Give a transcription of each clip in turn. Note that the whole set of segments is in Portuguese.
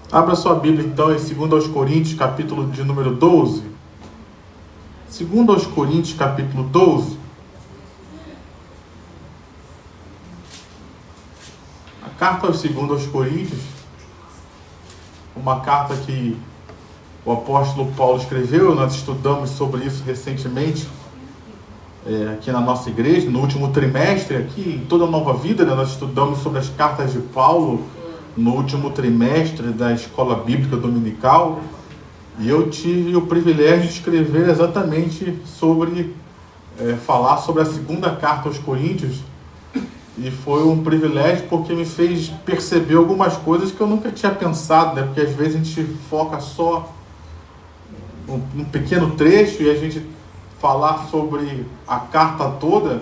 Abra sua Bíblia então em 2 Coríntios, capítulo de número 12. 2 Coríntios, capítulo 12. A carta aos 2 Coríntios, uma carta que o apóstolo Paulo escreveu. Nós estudamos sobre isso recentemente aqui na nossa igreja, no último trimestre, aqui em Toda Nova Vida, né? Nós estudamos sobre as cartas de Paulo no último trimestre da Escola Bíblica Dominical, e eu tive o privilégio de escrever exatamente sobre, falar sobre a segunda carta aos Coríntios, e foi um privilégio porque me fez perceber algumas coisas que eu nunca tinha pensado, né? Porque às vezes a gente foca só num pequeno trecho, e a gente falar sobre a carta toda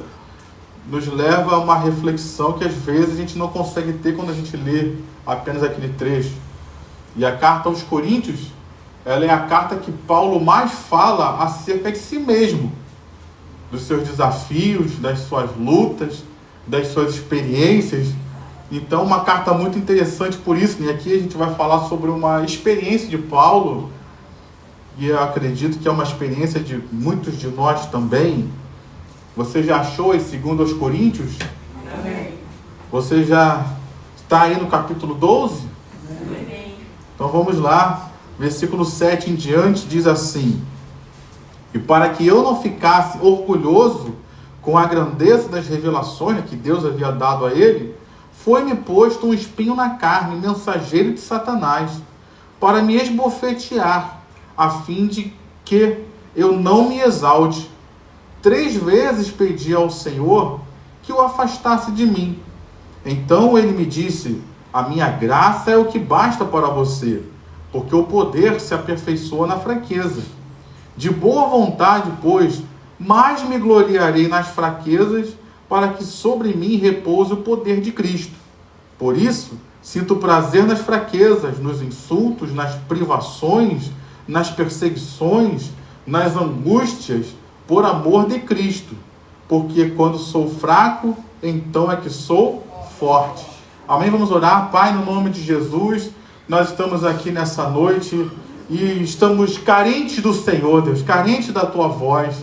nos leva a uma reflexão que às vezes a gente não consegue ter quando a gente lê apenas aquele trecho. E a carta aos Coríntios, ela é a carta que Paulo mais fala acerca de si mesmo, dos seus desafios, das suas lutas, das suas experiências. Então, uma carta muito interessante por isso, né? Aqui a gente vai falar sobre uma experiência de Paulo, e eu acredito que é uma experiência de muitos de nós também. Você já achou esse 2 Coríntios? Amém. Você já está aí no capítulo 12? Amém. Então vamos lá, versículo 7 em diante diz assim: E para que eu não ficasse orgulhoso com a grandeza das revelações que Deus havia dado a ele, foi-me posto um espinho na carne, mensageiro de Satanás, para me esbofetear, a fim de que eu não me exalte. 3 vezes pedi ao Senhor que o afastasse de mim. Então ele me disse: a minha graça é o que basta para você, porque o poder se aperfeiçoa na fraqueza. De boa vontade, pois, mais me gloriarei nas fraquezas, para que sobre mim repouse o poder de Cristo. Por isso, sinto prazer nas fraquezas, nos insultos, nas privações, nas perseguições, nas angústias, por amor de Cristo. Porque quando sou fraco, então é que sou forte. Amém? Vamos orar. Pai, no nome de Jesus, nós estamos aqui nessa noite e estamos carentes do Senhor, Deus, carentes da Tua voz.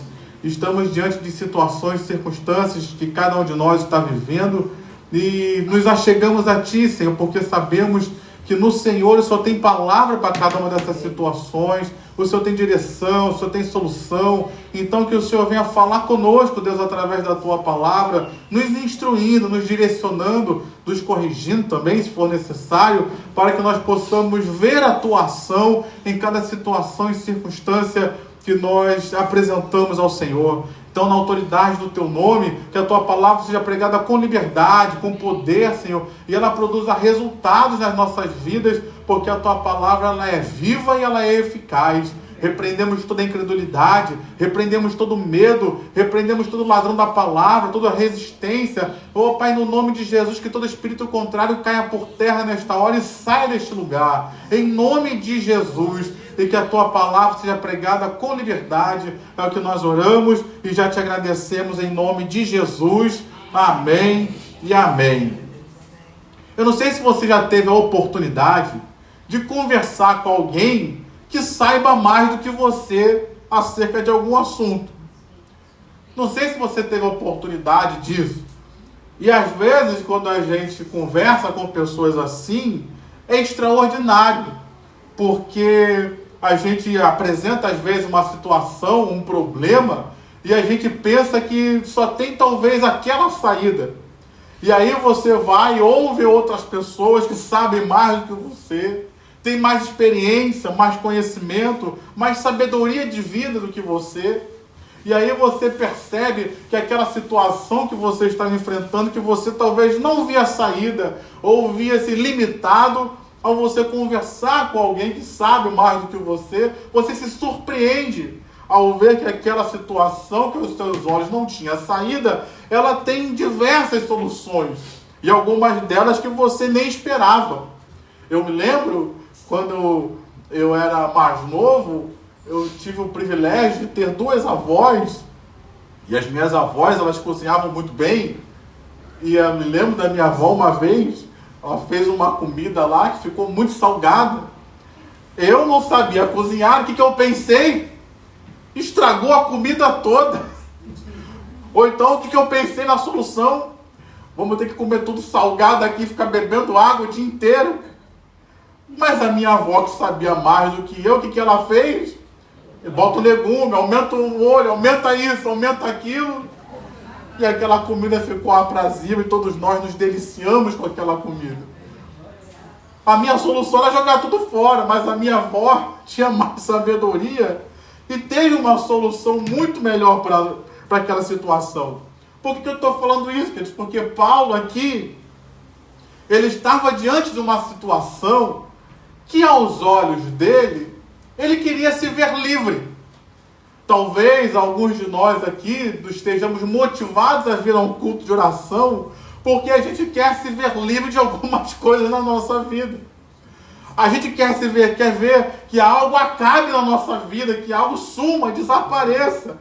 Estamos diante de situações, circunstâncias que cada um de nós está vivendo, e nos achegamos a Ti, Senhor, porque sabemos que no Senhor o Senhor tem palavra para cada uma dessas situações, o Senhor tem direção, o Senhor tem solução. Então que o Senhor venha falar conosco, Deus, através da Tua palavra, nos instruindo, nos direcionando, nos corrigindo também, se for necessário, para que nós possamos ver a Tua ação em cada situação e circunstância que nós apresentamos ao Senhor. Então, na autoridade do Teu nome, que a Tua palavra seja pregada com liberdade, com poder, Senhor, e ela produza resultados nas nossas vidas, porque a Tua palavra, ela é viva e ela é eficaz. Repreendemos toda a incredulidade, repreendemos todo medo, repreendemos todo ladrão da palavra, toda resistência. Oh, Pai, no nome de Jesus, que todo espírito contrário caia por terra nesta hora e saia deste lugar. Em nome de Jesus, e que a Tua palavra seja pregada com liberdade. É o que nós oramos e já te agradecemos em nome de Jesus. Amém e amém. Eu não sei se você já teve a oportunidade de conversar com alguém que saiba mais do que você acerca de algum assunto. Não sei se você teve a oportunidade disso. E às vezes, quando a gente conversa com pessoas assim, é extraordinário, porque a gente apresenta às vezes uma situação, um problema, e a gente pensa que só tem talvez aquela saída. E aí você vai e ouve outras pessoas que sabem mais do que você, tem mais experiência, mais conhecimento, mais sabedoria de vida do que você. E aí você percebe que aquela situação que você está enfrentando, que você talvez não via saída, ou via-se limitado, ao você conversar com alguém que sabe mais do que você se surpreende ao ver que aquela situação que os seus olhos não tinham saída, ela tem diversas soluções. E algumas delas que você nem esperava. Eu me lembro, quando eu era mais novo, eu tive o privilégio de ter 2 avós, e as minhas avós, elas cozinhavam muito bem, e eu me lembro da minha avó uma vez, ela fez uma comida lá que ficou muito salgada, Eu não sabia cozinhar, o que eu pensei? Estragou a comida toda. Ou então, o que eu pensei na solução? Vamos ter que comer tudo salgado aqui, ficar bebendo água o dia inteiro. Mas a minha avó, que sabia mais do que eu, o que ela fez? Bota o legume, aumenta o olho, aumenta isso, aumenta aquilo. E aquela comida ficou aprazível e todos nós nos deliciamos com aquela comida. A minha solução era jogar tudo fora, mas a minha avó tinha mais sabedoria e teve uma solução muito melhor para aquela situação. Por que eu estou falando isso, queridos? Porque Paulo aqui, ele estava diante de uma situação que aos olhos dele, ele queria se ver livre. Talvez alguns de nós aqui estejamos motivados a vir a um culto de oração porque a gente quer se ver livre de algumas coisas na nossa vida. A gente quer ver que algo acabe na nossa vida, que algo suma, desapareça.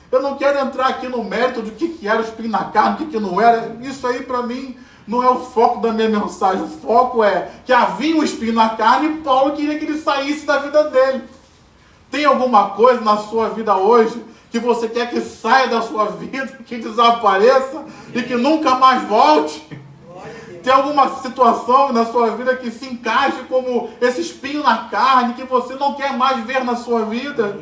Eu não quero entrar aqui no mérito do que era o espinho na carne, o que não era. Isso aí para mim não é o foco da minha mensagem. O foco é que havia um espinho na carne e Paulo queria que ele saísse da vida dele. Tem alguma coisa na sua vida hoje que você quer que saia da sua vida, que desapareça e que nunca mais volte? Tem alguma situação na sua vida que se encaixe como esse espinho na carne, que você não quer mais ver na sua vida?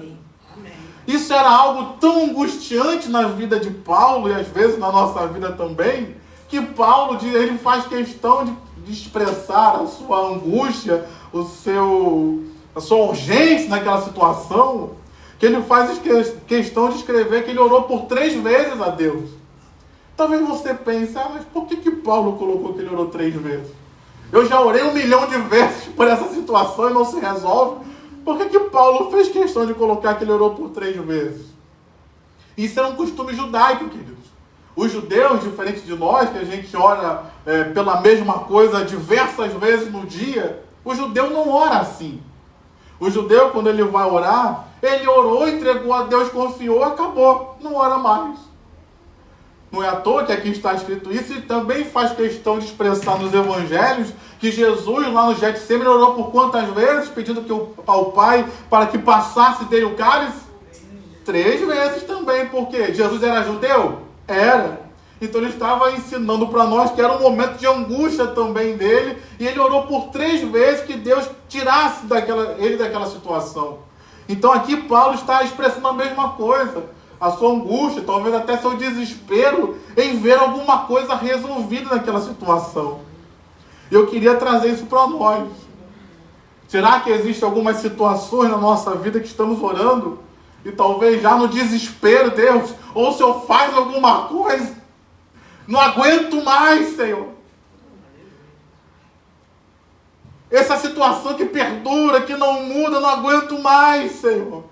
Isso era algo tão angustiante na vida de Paulo, e às vezes na nossa vida também, que Paulo ele faz questão de expressar a sua angústia, a sua urgência naquela situação, que ele faz questão de escrever que ele orou por 3 vezes a Deus. Talvez você pense, mas por que Paulo colocou que ele orou 3 vezes? Eu já orei 1 milhão de vezes por essa situação e não se resolve. Por que Paulo fez questão de colocar que ele orou por 3 vezes? Isso é um costume judaico, queridos. Os judeus, diferente de nós, que a gente ora pela mesma coisa diversas vezes no dia, o judeu não ora assim. O judeu, quando ele vai orar, ele orou, entregou a Deus, confiou, acabou. Não ora mais. Não é à toa que aqui está escrito isso, e também faz questão de expressar nos evangelhos que Jesus, lá no Getsemane, orou por quantas vezes, pedindo ao Pai para que passasse dele o cálice? 3 vezes também, porque Jesus era judeu? Era. Então ele estava ensinando para nós que era um momento de angústia também dele, e ele orou por 3 vezes que Deus tirasse ele daquela situação. Então aqui Paulo está expressando a mesma coisa. A sua angústia, talvez até seu desespero em ver alguma coisa resolvida naquela situação. Eu queria trazer isso para nós. Será que existem algumas situações na nossa vida que estamos orando e talvez já no desespero, Deus, ou o Senhor faz alguma coisa, não aguento mais, Senhor. Essa situação que perdura, que não muda, não aguento mais, Senhor.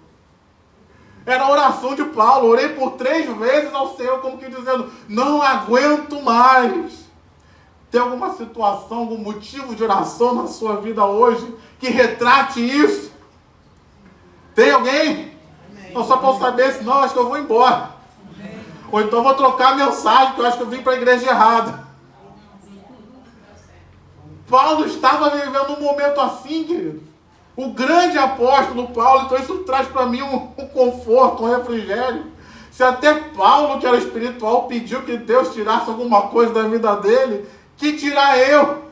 Era a oração de Paulo. Orei por 3 vezes ao Senhor, como que dizendo, não aguento mais. Tem alguma situação, algum motivo de oração na sua vida hoje que retrate isso? Tem alguém? Não, só para eu saber, senão acho que eu vou embora. Ou então eu vou trocar a mensagem, que eu acho que eu vim para a igreja errada. Paulo estava vivendo um momento assim, querido. O grande apóstolo Paulo, então isso traz para mim um conforto, um refrigério. Se até Paulo, que era espiritual, pediu que Deus tirasse alguma coisa da vida dele, que tirar eu,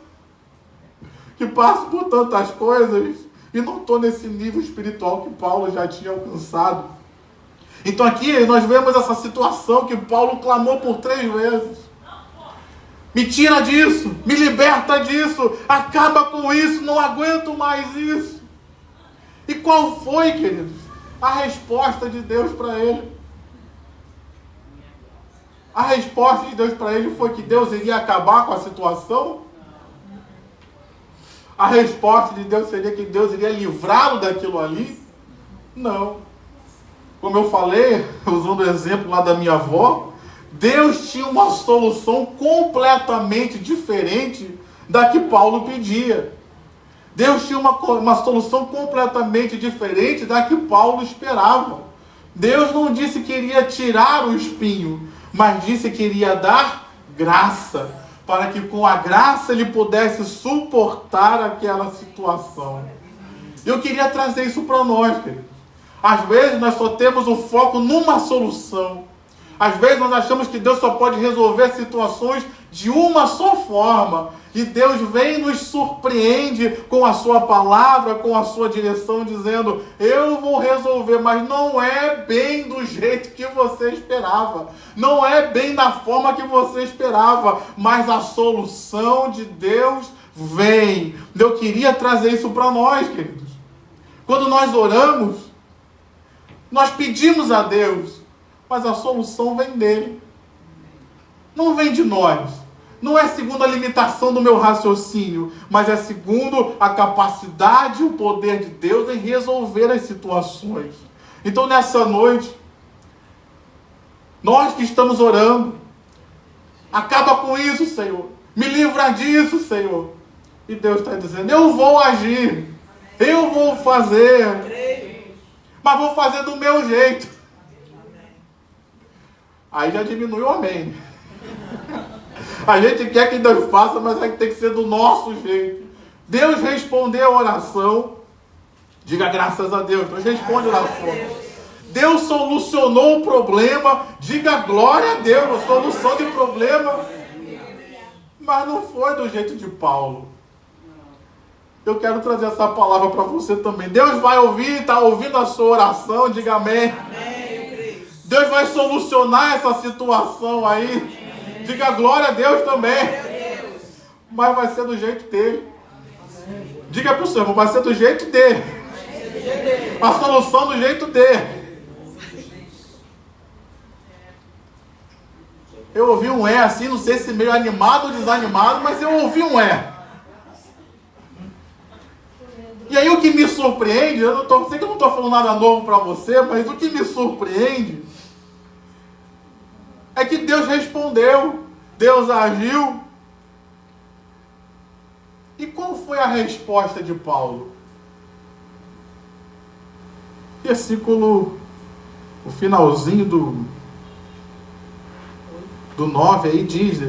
que passo por tantas coisas e não estou nesse nível espiritual que Paulo já tinha alcançado. Então aqui nós vemos essa situação que Paulo clamou por 3 vezes. Me tira disso, me liberta disso, acaba com isso, não aguento mais isso. E qual foi, queridos, a resposta de Deus para ele? A resposta de Deus para ele foi que Deus iria acabar com a situação? A resposta de Deus seria que Deus iria livrá-lo daquilo ali? Não. Como eu falei, usando o exemplo lá da minha avó, Deus tinha uma solução completamente diferente da que Paulo pedia. Deus tinha uma solução completamente diferente da que Paulo esperava. Deus não disse que iria tirar o espinho, mas disse que iria dar graça, para que com a graça ele pudesse suportar aquela situação. Eu queria trazer isso para nós, queridos. Às vezes nós só temos o foco numa solução. Às vezes nós achamos que Deus só pode resolver situações de uma só forma. E Deus vem e nos surpreende com a sua palavra, com a sua direção, dizendo: eu vou resolver, mas não é bem do jeito que você esperava. Não é bem da forma que você esperava. Mas a solução de Deus vem. Eu queria trazer isso para nós, queridos. Quando nós oramos, nós pedimos a Deus, mas a solução vem dele. Não vem de nós. Não é segundo a limitação do meu raciocínio, mas é segundo a capacidade e o poder de Deus em resolver as situações. Então, nessa noite, nós que estamos orando, acaba com isso, Senhor. Me livra disso, Senhor. E Deus está dizendo: eu vou agir, eu vou fazer, mas vou fazer do meu jeito. Aí já diminui o amém. A gente quer que Deus faça, mas aí tem que ser do nosso jeito. Deus respondeu a oração. Diga graças a Deus. Deus responde a oração. Deus solucionou o problema. Diga glória a Deus. A solução de problema. Mas não foi do jeito de Paulo. Eu quero trazer essa palavra para você também. Deus vai ouvir, está ouvindo a sua oração. Diga amém. Deus vai solucionar essa situação aí. Diga glória a Deus também. Mas vai ser do jeito dele. Diga para o Senhor: vai ser do jeito dele. A solução do jeito dele. Eu ouvi um assim, não sei se meio animado ou desanimado, mas eu ouvi um E aí o que me surpreende, sei que eu não estou falando nada novo para você, mas o que me surpreende é que Deus respondeu, Deus agiu. E qual foi a resposta de Paulo? Versículo, o finalzinho do 9 aí diz: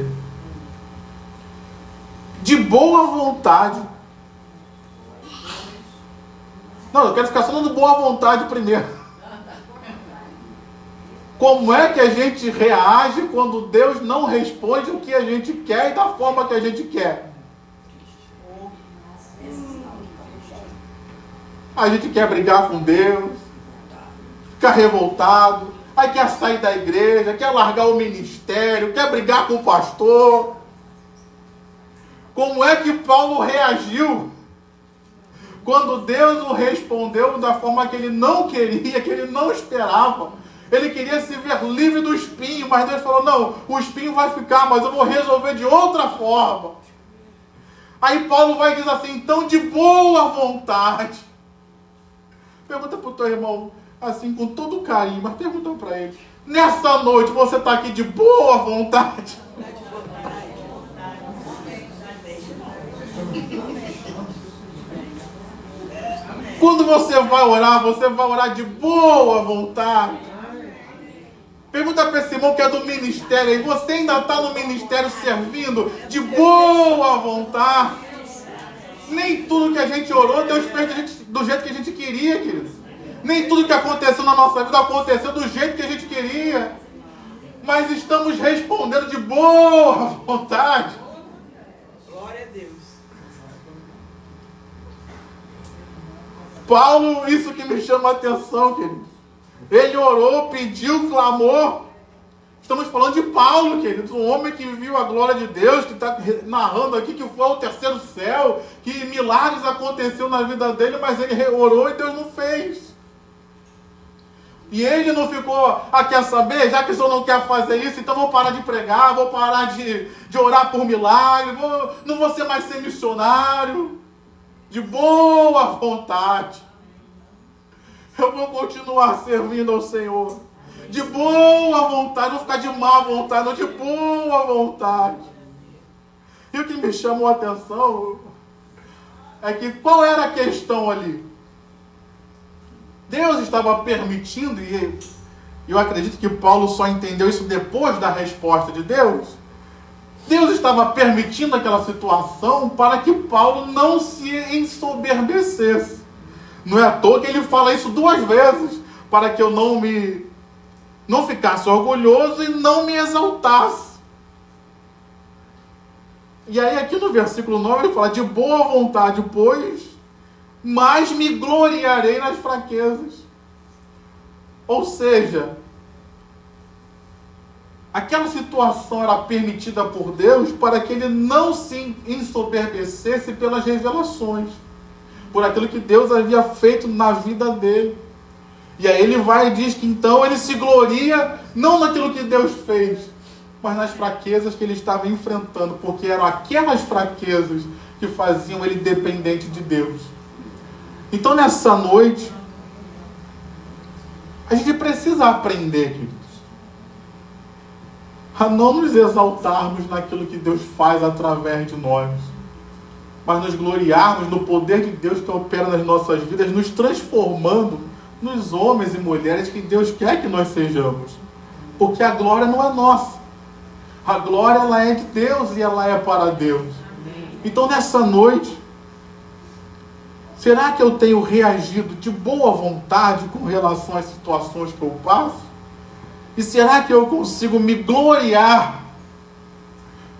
de boa vontade. Não, eu quero ficar falando boa vontade primeiro. Como é que a gente reage quando Deus não responde o que a gente quer e da forma que a gente quer? A gente quer brigar com Deus, ficar revoltado, aí quer sair da igreja, quer largar o ministério, quer brigar com o pastor. Como é que Paulo reagiu quando Deus o respondeu da forma que ele não queria, que ele não esperava? Ele queria se ver livre do espinho, mas Deus falou: não, o espinho vai ficar, mas eu vou resolver de outra forma. Aí Paulo vai dizer assim: então de boa vontade. Pergunta para o teu irmão, assim, com todo carinho, mas pergunta para ele: nessa noite você está aqui de boa vontade? Quando você vai orar de boa vontade. Pergunta para esse irmão que é do ministério aí: você ainda está no ministério servindo de boa vontade? Nem tudo que a gente orou, Deus fez do jeito que a gente queria, queridos. Nem tudo que aconteceu na nossa vida aconteceu do jeito que a gente queria. Mas estamos respondendo de boa vontade. Glória a Deus. Paulo, isso que me chama a atenção, queridos. Ele orou, pediu, clamou. Estamos falando de Paulo, queridos, um homem que viu a glória de Deus, que está narrando aqui que foi ao terceiro céu, que milagres aconteceram na vida dele, mas ele orou e Deus não fez. E ele não ficou: quer saber? Já que o senhor não quer fazer isso, então vou parar de pregar, vou parar de orar por milagre, não vou ser mais ser missionário. De boa vontade. Eu vou continuar servindo ao Senhor. De boa vontade, não vou ficar de má vontade, não, de boa vontade. E o que me chamou a atenção é que qual era a questão ali? Deus estava permitindo, e eu acredito que Paulo só entendeu isso depois da resposta de Deus. Deus estava permitindo aquela situação para que Paulo não se ensoberbecesse. Não é à toa que ele fala isso 2 vezes, para que eu não ficasse orgulhoso e não me exaltasse. E aí aqui no versículo 9 ele fala, de boa vontade, pois, mas me gloriarei nas fraquezas. Ou seja, aquela situação era permitida por Deus para que ele não se ensoberbecesse pelas revelações, por aquilo que Deus havia feito na vida dele. E aí ele vai e diz que então ele se gloria não naquilo que Deus fez, mas nas fraquezas que ele estava enfrentando, porque eram aquelas fraquezas que faziam ele dependente de Deus. Então nessa noite, a gente precisa aprender, queridos, a não nos exaltarmos naquilo que Deus faz através de nós, mas nos gloriarmos no poder de Deus que opera nas nossas vidas, nos transformando nos homens e mulheres que Deus quer que nós sejamos. Porque a glória não é nossa. A glória, ela é de Deus e ela é para Deus. Então nessa noite, será que eu tenho reagido de boa vontade com relação às situações que eu passo? E será que eu consigo me gloriar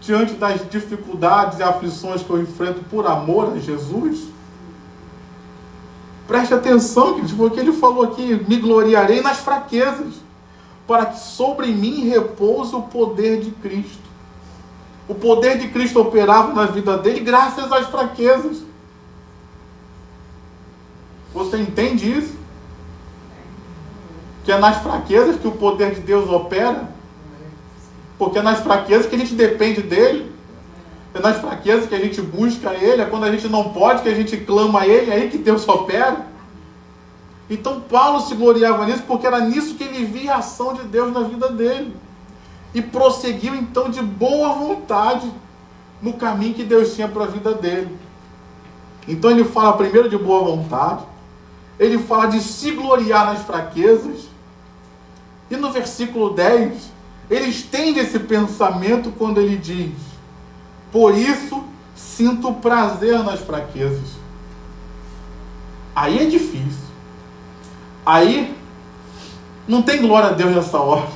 diante das dificuldades e aflições que eu enfrento por amor a Jesus? Preste atenção, queridos, porque ele falou aqui, me gloriarei nas fraquezas, para que sobre mim repouse o poder de Cristo. O poder de Cristo operava na vida dele graças às fraquezas. Você entende isso? Que é nas fraquezas que o poder de Deus opera? Porque é nas fraquezas que a gente depende dele. É nas fraquezas que a gente busca ele. É quando a gente não pode que a gente clama a ele. É aí que Deus opera. Então Paulo se gloriava nisso porque era nisso que ele via a ação de Deus na vida dele. E prosseguiu então de boa vontade no caminho que Deus tinha para a vida dele. Então ele fala primeiro de boa vontade. Ele fala de se gloriar nas fraquezas. E no versículo 10, ele estende esse pensamento quando ele diz, por isso sinto prazer nas fraquezas. Aí é difícil. Aí não tem glória a Deus nessa hora.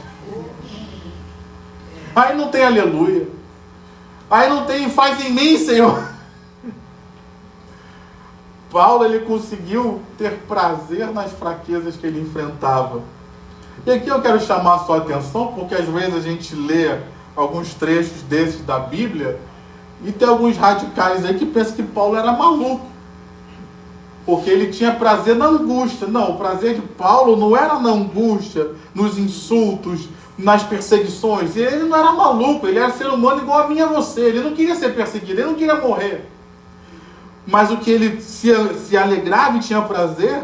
Aí não tem aleluia. Aí não tem faz em mim, Senhor. Paulo, ele conseguiu ter prazer nas fraquezas que ele enfrentava. E aqui eu quero chamar a sua atenção, porque às vezes a gente lê alguns trechos desses da Bíblia e tem alguns radicais aí que pensam que Paulo era maluco, porque ele tinha prazer na angústia. Não, o prazer de Paulo não era na angústia, nos insultos, nas perseguições. Ele não era maluco, ele era ser humano igual a mim e a você. Ele não queria ser perseguido, ele não queria morrer. Mas o que ele se alegrava e tinha prazer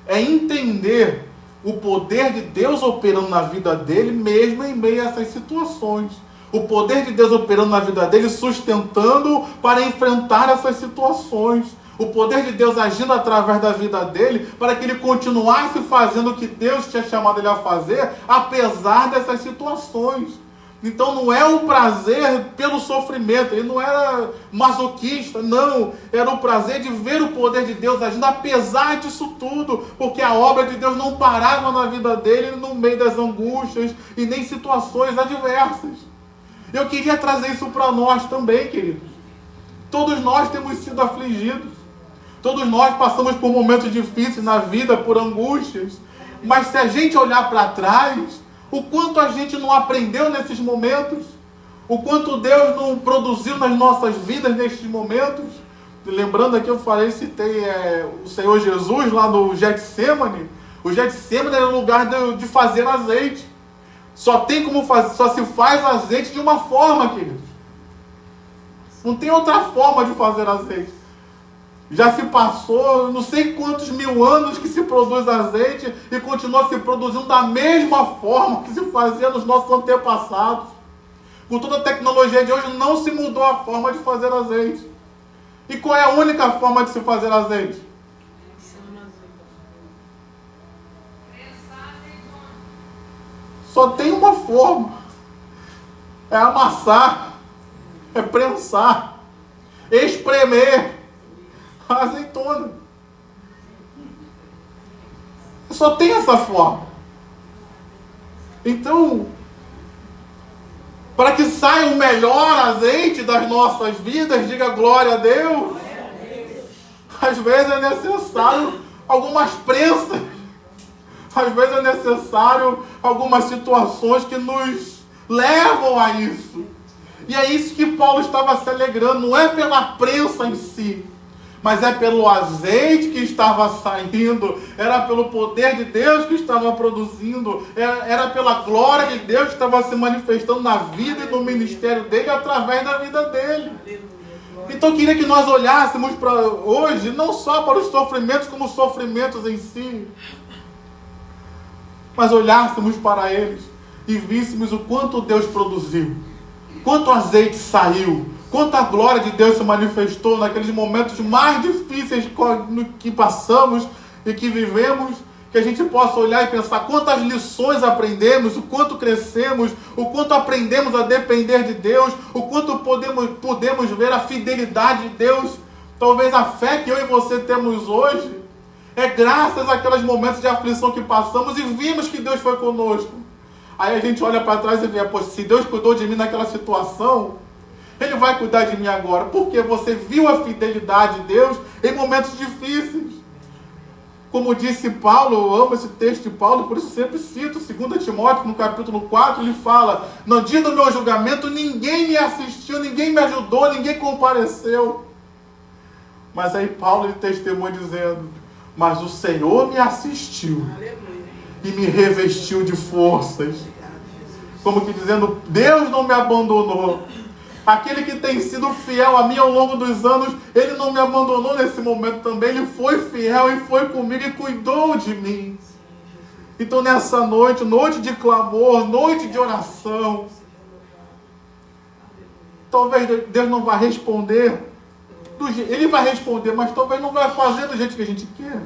é entender o poder de Deus operando na vida dele, mesmo em meio a essas situações. O poder de Deus operando na vida dele, sustentando para enfrentar essas situações. O poder de Deus agindo através da vida dele, para que ele continuasse fazendo o que Deus tinha chamado ele a fazer, apesar dessas situações. Então não é o prazer pelo sofrimento, ele não era masoquista, não. Era o prazer de ver o poder de Deus agindo apesar disso tudo, porque a obra de Deus não parava na vida dele no meio das angústias e nem situações adversas. Eu queria trazer isso para nós também, queridos. Todos nós temos sido afligidos. Todos nós passamos por momentos difíceis na vida, por angústias. Mas se a gente olhar para trás, o quanto a gente não aprendeu nesses momentos, o quanto Deus não produziu nas nossas vidas nesses momentos. Lembrando aqui, citei o Senhor Jesus lá no Getsêmani. O Getsêmani era o lugar de fazer azeite. Só se faz azeite de uma forma, queridos. Não tem outra forma de fazer azeite. Já se passou não sei quantos mil anos que se produz azeite e continua se produzindo da mesma forma que se fazia nos nossos antepassados. Com toda a tecnologia de hoje não se mudou a forma de fazer azeite. E qual é a única forma de se fazer azeite? Só tem uma forma. É amassar, é prensar, espremer a azeitona. Só tem essa forma. Então, para que saia o melhor azeite das nossas vidas, diga glória a Deus. Às vezes é necessário algumas prensas. Às vezes é necessário algumas situações que nos levam a isso. E é isso que Paulo estava se alegrando. Não é pela prensa em si, mas é pelo azeite que estava saindo. Era pelo poder de Deus que estava produzindo. Era pela glória de Deus que estava se manifestando na vida e no ministério dele, através da vida dele. Então eu queria que nós olhássemos para hoje, não só para os sofrimentos como os sofrimentos em si, mas olhássemos para eles e víssemos o quanto Deus produziu, quanto azeite saiu, quanto a glória de Deus se manifestou naqueles momentos mais difíceis que passamos e que vivemos, que a gente possa olhar e pensar quantas lições aprendemos, o quanto crescemos, o quanto aprendemos a depender de Deus, o quanto podemos ver a fidelidade de Deus. Talvez a fé que eu e você temos hoje é graças àqueles momentos de aflição que passamos e vimos que Deus foi conosco. Aí a gente olha para trás e vê, poxa, se Deus cuidou de mim naquela situação, Ele vai cuidar de mim agora. Porque você viu a fidelidade de Deus em momentos difíceis. Como disse Paulo, eu amo esse texto de Paulo, por isso sempre cito 2 Timóteo, no capítulo 4, ele fala: no dia do meu julgamento ninguém me assistiu, ninguém me ajudou, ninguém compareceu. Mas aí Paulo ele testemunha dizendo: mas o Senhor me assistiu e me revestiu de forças. Como que dizendo, Deus não me abandonou. Aquele que tem sido fiel a mim ao longo dos anos, Ele não me abandonou nesse momento também. Ele foi fiel e foi comigo e cuidou de mim. Então nessa noite, noite de clamor, noite de oração, talvez Deus não vai responder. Ele vai responder, mas talvez não vai fazer do jeito que a gente quer.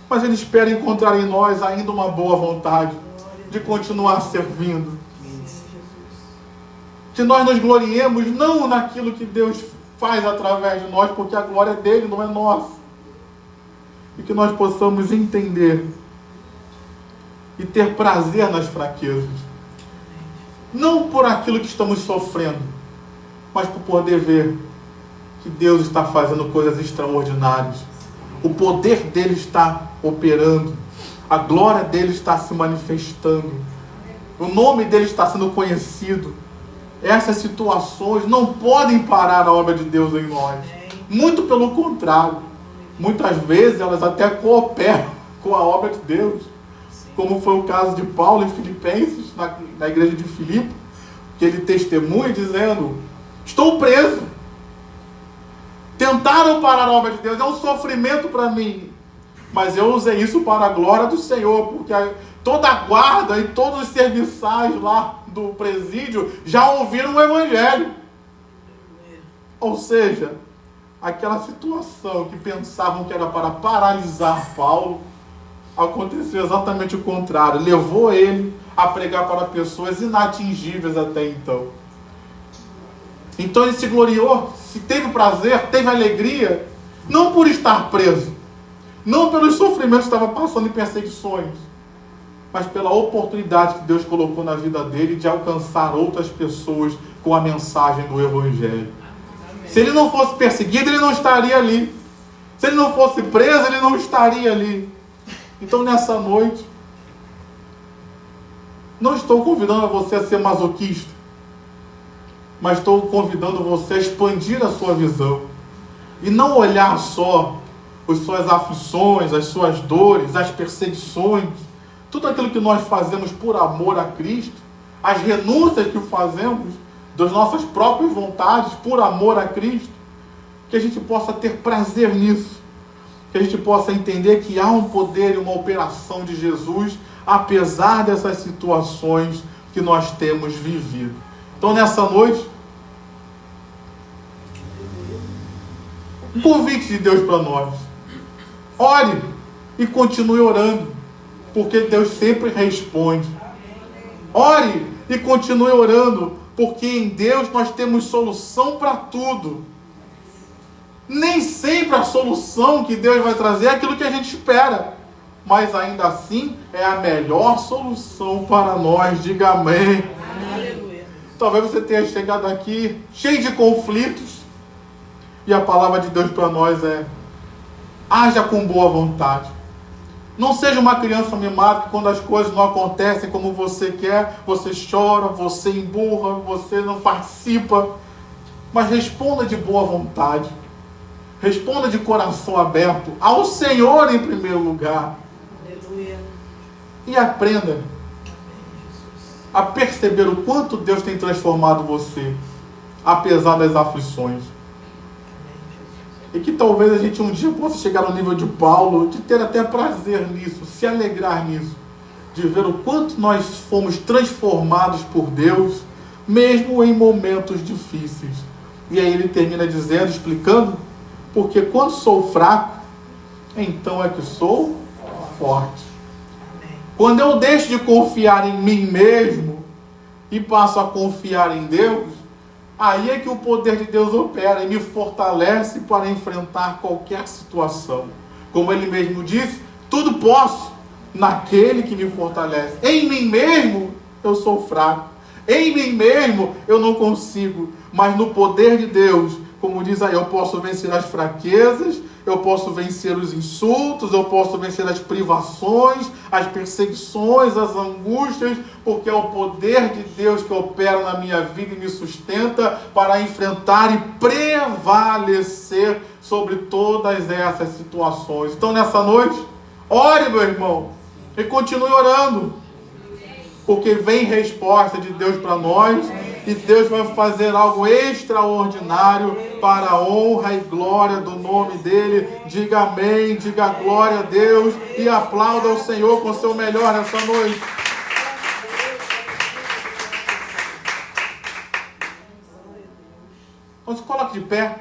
Mas Ele espera encontrar em nós ainda uma boa vontade de continuar servindo. Que nós nos gloriemos não naquilo que Deus faz através de nós, porque a glória é dele, não é nossa. E que nós possamos entender e ter prazer nas fraquezas. Não por aquilo que estamos sofrendo, mas por poder ver que Deus está fazendo coisas extraordinárias. O poder dele está operando. A glória dele está se manifestando. O nome dele está sendo conhecido. Essas situações não podem parar a obra de Deus em nós. Muito pelo contrário. Muitas vezes elas até cooperam com a obra de Deus. Como foi o caso de Paulo em Filipenses, na igreja de Filipe, que ele testemunha dizendo: estou preso. Tentaram parar a obra de Deus, é um sofrimento para mim. Mas eu usei isso para a glória do Senhor, porque toda a guarda e todos os serviçais lá do presídio já ouviram o Evangelho. Ou seja, aquela situação que pensavam que era para paralisar Paulo, aconteceu exatamente o contrário. Levou ele a pregar para pessoas inatingíveis até então. Então ele se gloriou, se teve prazer, teve alegria, não por estar preso, não pelos sofrimentos que estava passando em perseguições, mas pela oportunidade que Deus colocou na vida dele de alcançar outras pessoas com a mensagem do Evangelho. Se ele não fosse perseguido, ele não estaria ali. Se ele não fosse preso, ele não estaria ali. Então nessa noite, não estou convidando você a ser masoquista, mas estou convidando você a expandir a sua visão e não olhar só as suas aflições, as suas dores, as perseguições, tudo aquilo que nós fazemos por amor a Cristo, as renúncias que fazemos das nossas próprias vontades por amor a Cristo, que a gente possa ter prazer nisso, que a gente possa entender que há um poder e uma operação de Jesus, apesar dessas situações que nós temos vivido. Então nessa noite, um convite de Deus para nós: ore e continue orando, porque Deus sempre responde. Ore e continue orando, porque em Deus nós temos solução para tudo. Nem sempre a solução que Deus vai trazer é aquilo que a gente espera. mas ainda assim é a melhor solução para nós. Diga amém. Aleluia. Talvez você tenha chegado aqui cheio de conflitos, e a palavra de Deus para nós é: haja com boa vontade. Não seja uma criança mimada que quando as coisas não acontecem como você quer, você chora, você emburra, você não participa. Mas responda de boa vontade. Responda de coração aberto ao Senhor em primeiro lugar. Aleluia. E aprenda a perceber o quanto Deus tem transformado você, apesar das aflições. E que talvez a gente um dia possa chegar ao nível de Paulo, de ter até prazer nisso, se alegrar nisso, de ver o quanto nós fomos transformados por Deus, mesmo em momentos difíceis. E aí ele termina dizendo, explicando, porque quando sou fraco, então é que sou forte. Quando eu deixo de confiar em mim mesmo e passo a confiar em Deus, aí é que o poder de Deus opera e me fortalece para enfrentar qualquer situação. Como ele mesmo disse, tudo posso naquele que me fortalece. Em mim mesmo eu sou fraco. Em mim mesmo eu não consigo. Mas no poder de Deus, como diz aí, eu posso vencer as fraquezas, eu posso vencer os insultos, eu posso vencer as privações, as perseguições, as angústias, porque é o poder de Deus que opera na minha vida e me sustenta para enfrentar e prevalecer sobre todas essas situações. Então, nessa noite, ore, meu irmão, e continue orando, porque vem resposta de Deus para nós, e Deus vai fazer algo extraordinário para a honra e glória do nome dEle. Diga amém, diga glória a Deus e aplauda o Senhor com o seu melhor nessa noite. Então se coloque de pé.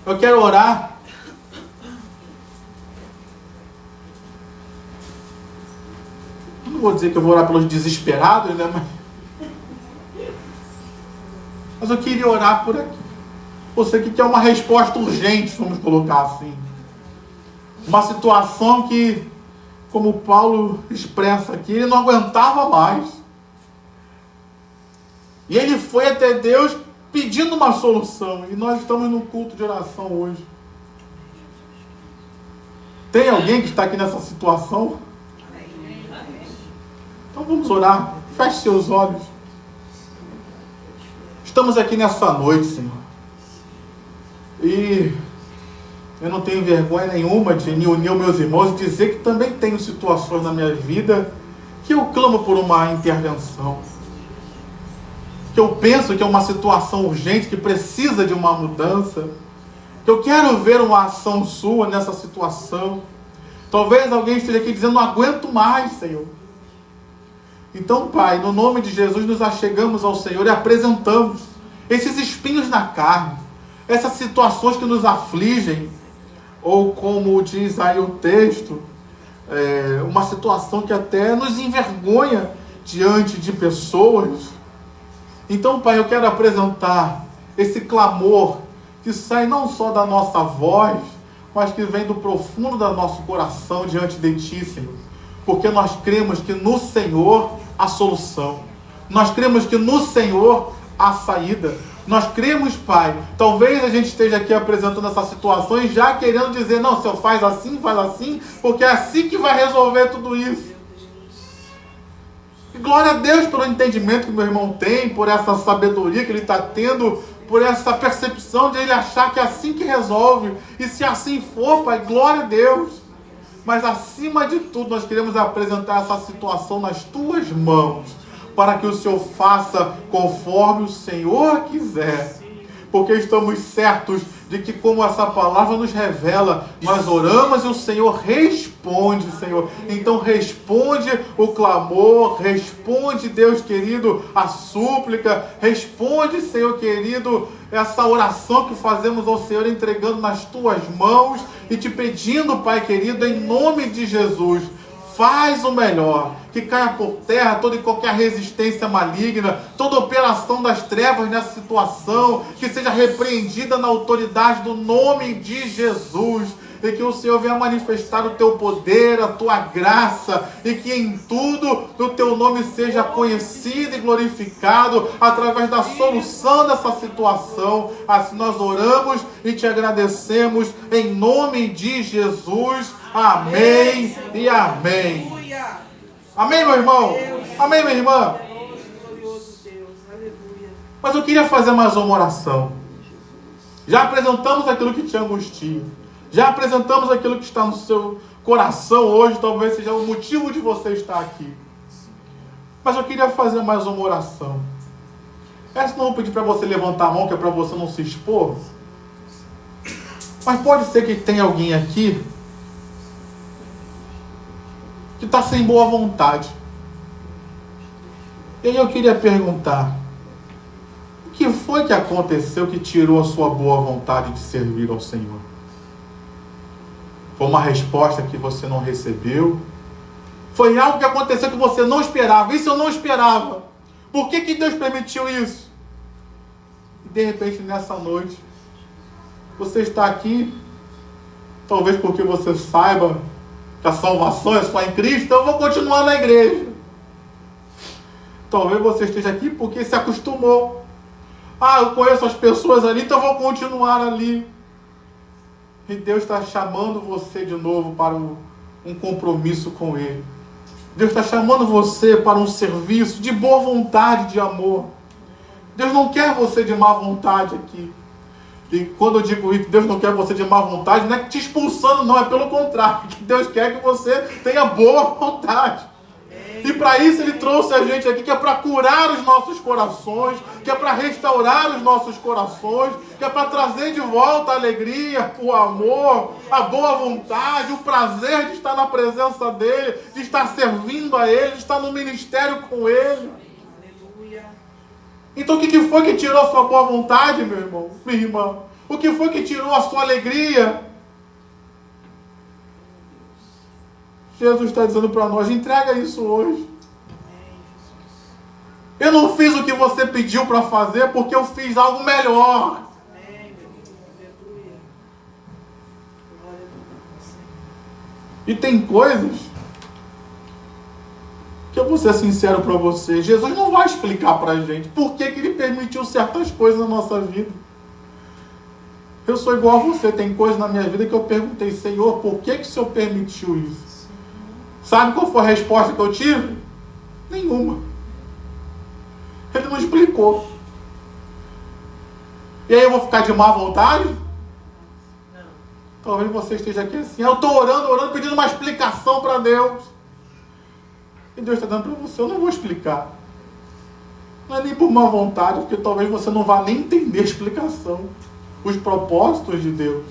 Eu quero orar. Não vou dizer que eu vou orar pelos desesperados, né? Mas eu queria orar por aqui. Você que quer uma resposta urgente, vamos colocar assim. Uma situação que, como Paulo expressa aqui, ele não aguentava mais. E ele foi até Deus pedindo uma solução. E nós estamos num culto de oração hoje. Tem alguém que está aqui nessa situação? Então vamos orar. Feche seus olhos. Estamos aqui nessa noite, Senhor. E eu não tenho vergonha nenhuma de me unir aos meus irmãos e dizer que também tenho situações na minha vida que eu clamo por uma intervenção. Que eu penso que é uma situação urgente, que precisa de uma mudança. Que eu quero ver uma ação sua nessa situação. Talvez alguém esteja aqui dizendo, não aguento mais, Senhor. Então, Pai, no nome de Jesus, nos achegamos ao Senhor e apresentamos esses espinhos na carne, essas situações que nos afligem, ou como diz aí o texto, uma situação que até nos envergonha diante de pessoas. Então, Pai, eu quero apresentar esse clamor que sai não só da nossa voz, mas que vem do profundo do nosso coração diante de Ti, Senhor. Porque nós cremos que no Senhor há solução. Nós cremos que no Senhor há saída. Nós cremos, Pai, talvez a gente esteja aqui apresentando essa situação e já querendo dizer, não, Senhor, faz assim, porque é assim que vai resolver tudo isso. E glória a Deus pelo entendimento que meu irmão tem, por essa sabedoria que ele está tendo, por essa percepção de ele achar que é assim que resolve. E se assim for, Pai, glória a Deus. Mas acima de tudo, nós queremos apresentar essa situação nas Tuas mãos, para que o Senhor faça conforme o Senhor quiser. Porque estamos certos de que, como essa palavra nos revela, nós oramos e o Senhor responde, Senhor. Então responde o clamor, responde, Deus querido, a súplica, responde, Senhor querido, essa oração que fazemos ao Senhor, entregando nas Tuas mãos e te pedindo, Pai querido, em nome de Jesus, Faz o melhor, que caia por terra toda e qualquer resistência maligna, toda operação das trevas nessa situação, que seja repreendida na autoridade do nome de Jesus, e que o Senhor venha manifestar o teu poder, a tua graça, e que em tudo o teu nome seja conhecido e glorificado através da solução dessa situação. Assim nós oramos e te agradecemos em nome de Jesus. Amém e amém. Amém, meu irmão? Amém, minha irmã? Mas eu queria fazer mais uma oração. Já apresentamos aquilo que te angustia. Já apresentamos aquilo que está no seu coração hoje. Talvez seja o motivo de você estar aqui. Mas eu queria fazer mais uma oração. Essa não vou pedir para você levantar a mão, que é para você não se expor. Mas pode ser que tenha alguém aqui que está sem boa vontade. E aí eu queria perguntar: o que foi que aconteceu que tirou a sua boa vontade de servir ao Senhor? Foi uma resposta que você não recebeu? Foi algo que aconteceu que você não esperava? Isso eu não esperava. Por que Deus permitiu isso? E de repente nessa noite você está aqui, talvez porque você saiba que a salvação é só em Cristo, então eu vou continuar na igreja. Talvez você esteja aqui porque se acostumou. Eu conheço as pessoas ali, então eu vou continuar ali. E Deus está chamando você de novo para um compromisso com Ele. Deus está chamando você para um serviço de boa vontade, de amor. Deus não quer você de má vontade aqui. E quando eu digo que Deus não quer você de má vontade, não é te expulsando, não, é pelo contrário, que Deus quer que você tenha boa vontade. E para isso Ele trouxe a gente aqui, que é para curar os nossos corações, que é para restaurar os nossos corações, que é para trazer de volta a alegria, o amor, a boa vontade, o prazer de estar na presença dEle, de estar servindo a Ele, de estar no ministério com Ele. Então o que foi que tirou a sua boa vontade, meu irmão, minha irmã? O que foi que tirou a sua alegria? Jesus está dizendo para nós: entrega isso hoje. Eu não fiz o que você pediu para fazer porque eu fiz algo melhor. E tem coisas que eu vou ser sincero para você, Jesus não vai explicar para a gente por que Ele permitiu certas coisas na nossa vida. Eu sou igual a você, tem coisas na minha vida que eu perguntei: Senhor, por que o Senhor permitiu isso? Sabe qual foi a resposta que eu tive? Nenhuma. Ele não explicou. E aí eu vou ficar de má vontade? Não. Talvez você esteja aqui assim: eu estou orando, pedindo uma explicação para Deus. E Deus está dando para você: eu não vou explicar. Não é nem por má vontade, porque talvez você não vá nem entender a explicação, os propósitos de Deus.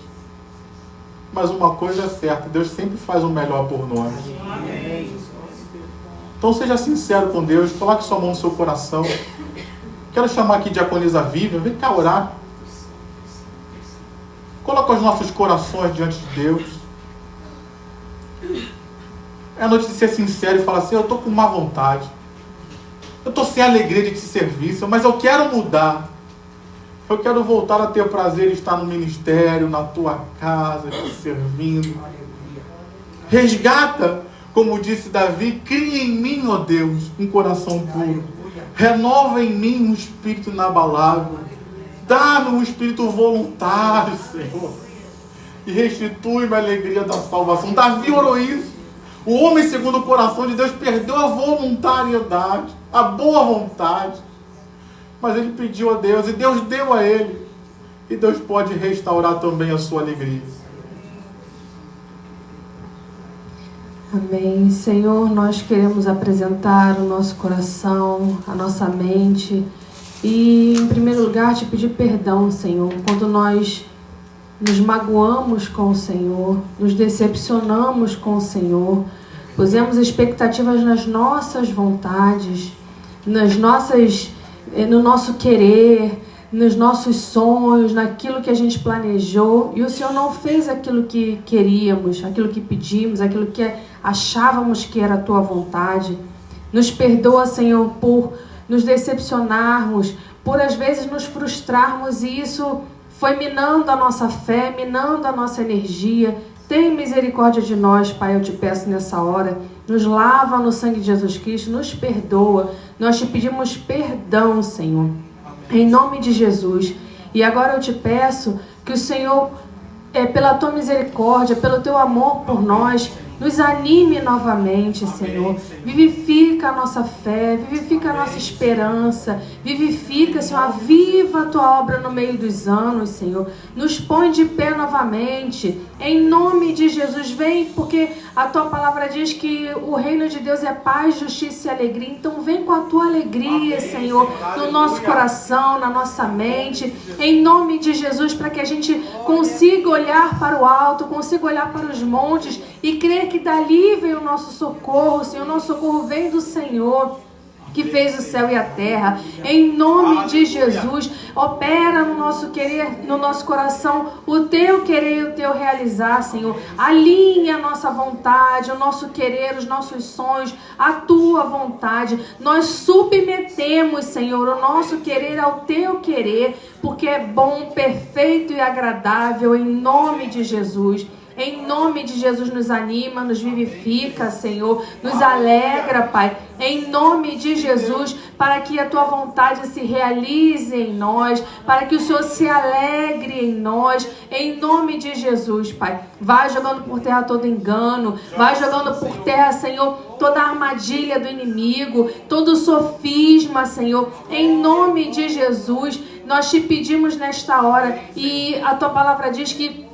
Mas uma coisa é certa: Deus sempre faz o melhor por nós. Amém. Então seja sincero com Deus, coloque sua mão no seu coração. Quero chamar aqui Diaconisa Vivian, vem cá orar. Coloca os nossos corações diante de Deus. É a noite de ser sincero e falar assim: eu estou com má vontade, eu estou sem alegria de te servir, mas eu quero mudar. Eu quero voltar a ter prazer em estar no ministério, na tua casa, te servindo. Resgata, como disse Davi, cria em mim, ó Deus, um coração puro. Renova em mim um espírito inabalável. Dá-me um espírito voluntário, Senhor. E restitui-me a alegria da salvação. Davi orou isso. O homem segundo o coração de Deus perdeu a voluntariedade, a boa vontade. Mas ele pediu a Deus e Deus deu a ele. E Deus pode restaurar também a sua alegria. Amém. Senhor, nós queremos apresentar o nosso coração, a nossa mente. E, em primeiro lugar, te pedir perdão, Senhor, quando nós nos magoamos com o Senhor, nos decepcionamos com o Senhor, pusemos expectativas nas nossas vontades, no nosso querer, nos nossos sonhos, naquilo que a gente planejou, e o Senhor não fez aquilo que queríamos, aquilo que pedimos, aquilo que achávamos que era a Tua vontade. Nos perdoa, Senhor, por nos decepcionarmos, por às vezes nos frustrarmos, e isso foi minando a nossa fé, minando a nossa energia. Tem misericórdia de nós, Pai, eu te peço nessa hora. Nos lava no sangue de Jesus Cristo, nos perdoa. Nós te pedimos perdão, Senhor, em nome de Jesus. E agora eu te peço que o Senhor, pela Tua misericórdia, pelo Teu amor por nós, nos anime novamente, Senhor. Vivifica a nossa fé, vivifica a nossa esperança, vivifica, Senhor, aviva a Tua obra no meio dos anos, Senhor. Nos põe de pé novamente, em nome de Jesus. Vem, porque a Tua palavra diz que o reino de Deus é paz, justiça e alegria. Então vem com a Tua alegria, Senhor, no nosso coração, na nossa mente, em nome de Jesus, para que a gente consiga olhar para o alto, consiga olhar para os montes e crer que dali vem o nosso socorro, Senhor. O nosso socorro vem do Senhor, que fez o céu e a terra. Em nome de Jesus, opera no nosso querer, no nosso coração, o Teu querer e o Teu realizar, Senhor. Alinha a nossa vontade, o nosso querer, os nossos sonhos, a Tua vontade. Nós submetemos, Senhor, o nosso querer ao Teu querer, porque é bom, perfeito e agradável, em nome de Jesus. Em nome de Jesus, nos anima, nos vivifica, Senhor, nos alegra, Pai, em nome de Jesus, para que a Tua vontade se realize em nós, para que o Senhor se alegre em nós, em nome de Jesus, Pai. Vai jogando por terra todo engano, vai jogando por terra, Senhor, toda a armadilha do inimigo, todo o sofisma, Senhor, em nome de Jesus. Nós te pedimos nesta hora, e a Tua palavra diz que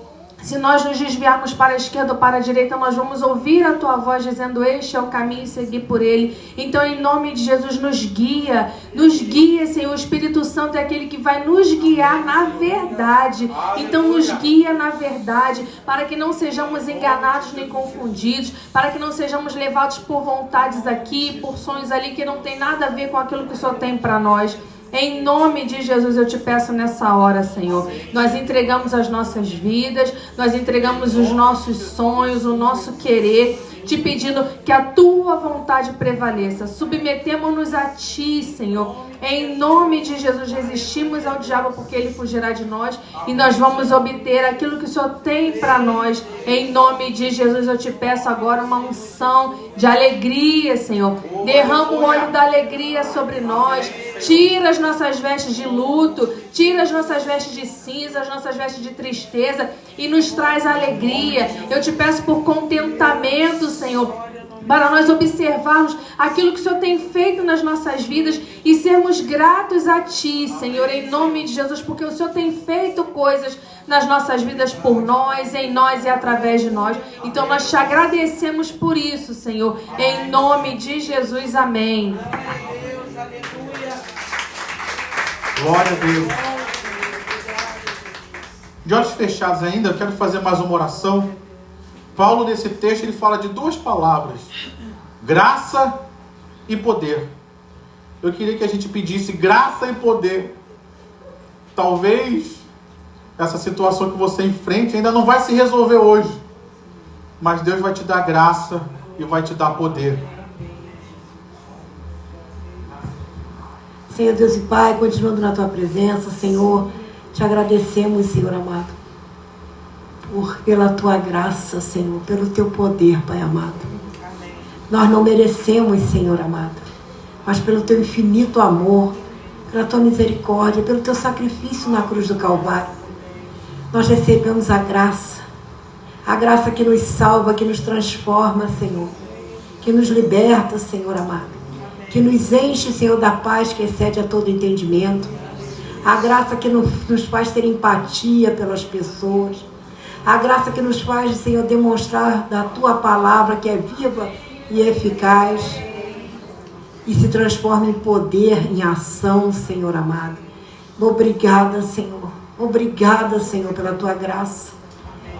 se nós nos desviarmos para a esquerda ou para a direita, nós vamos ouvir a Tua voz dizendo: este é o caminho, e seguir por ele. Então, em nome de Jesus, nos guia, Senhor. O Espírito Santo é aquele que vai nos guiar na verdade. Então, nos guia na verdade, para que não sejamos enganados nem confundidos, para que não sejamos levados por vontades aqui, por sonhos ali, que não tem nada a ver com aquilo que o Senhor tem para nós. Em nome de Jesus, eu te peço nessa hora, Senhor. Nós entregamos as nossas vidas, nós entregamos os nossos sonhos, o nosso querer, te pedindo que a Tua vontade prevaleça. Submetemos-nos a Ti, Senhor. Em nome de Jesus, resistimos ao diabo, porque ele fugirá de nós, e nós vamos obter aquilo que o Senhor tem para nós. Em nome de Jesus, eu te peço agora uma unção de alegria, Senhor. Derrama o óleo da alegria sobre nós. Tira as nossas vestes de luto, tira as nossas vestes de cinza, as nossas vestes de tristeza, e nos traz alegria. Eu te peço por contentamento, Senhor, para nós observarmos aquilo que o Senhor tem feito nas nossas vidas e sermos gratos a Ti, Senhor, em nome de Jesus, porque o Senhor tem feito coisas nas nossas vidas por nós, em nós e através de nós. Então nós te agradecemos por isso, Senhor, em nome de Jesus, amém. Glória a Deus. De olhos fechados ainda, eu quero fazer mais uma oração. Paulo, nesse texto, ele fala de duas palavras: graça e poder. Eu queria que a gente pedisse graça e poder. Talvez essa situação que você enfrente ainda não vai se resolver hoje, mas Deus vai te dar graça e vai te dar poder. Senhor Deus e Pai, continuando na Tua presença, Senhor, te agradecemos, Senhor amado, pela Tua graça, Senhor, pelo Teu poder, Pai amado. Nós não merecemos, Senhor amado, mas pelo Teu infinito amor, pela Tua misericórdia, pelo Teu sacrifício na cruz do Calvário, nós recebemos a graça que nos salva, que nos transforma, Senhor, que nos liberta, Senhor amado, que nos enche, Senhor, da paz que excede a todo entendimento, a graça que nos faz ter empatia pelas pessoas, a graça que nos faz, Senhor, demonstrar da Tua palavra que é viva e eficaz e se transforma em poder, em ação, Senhor amado. Obrigada, Senhor. Obrigada, Senhor, pela Tua graça.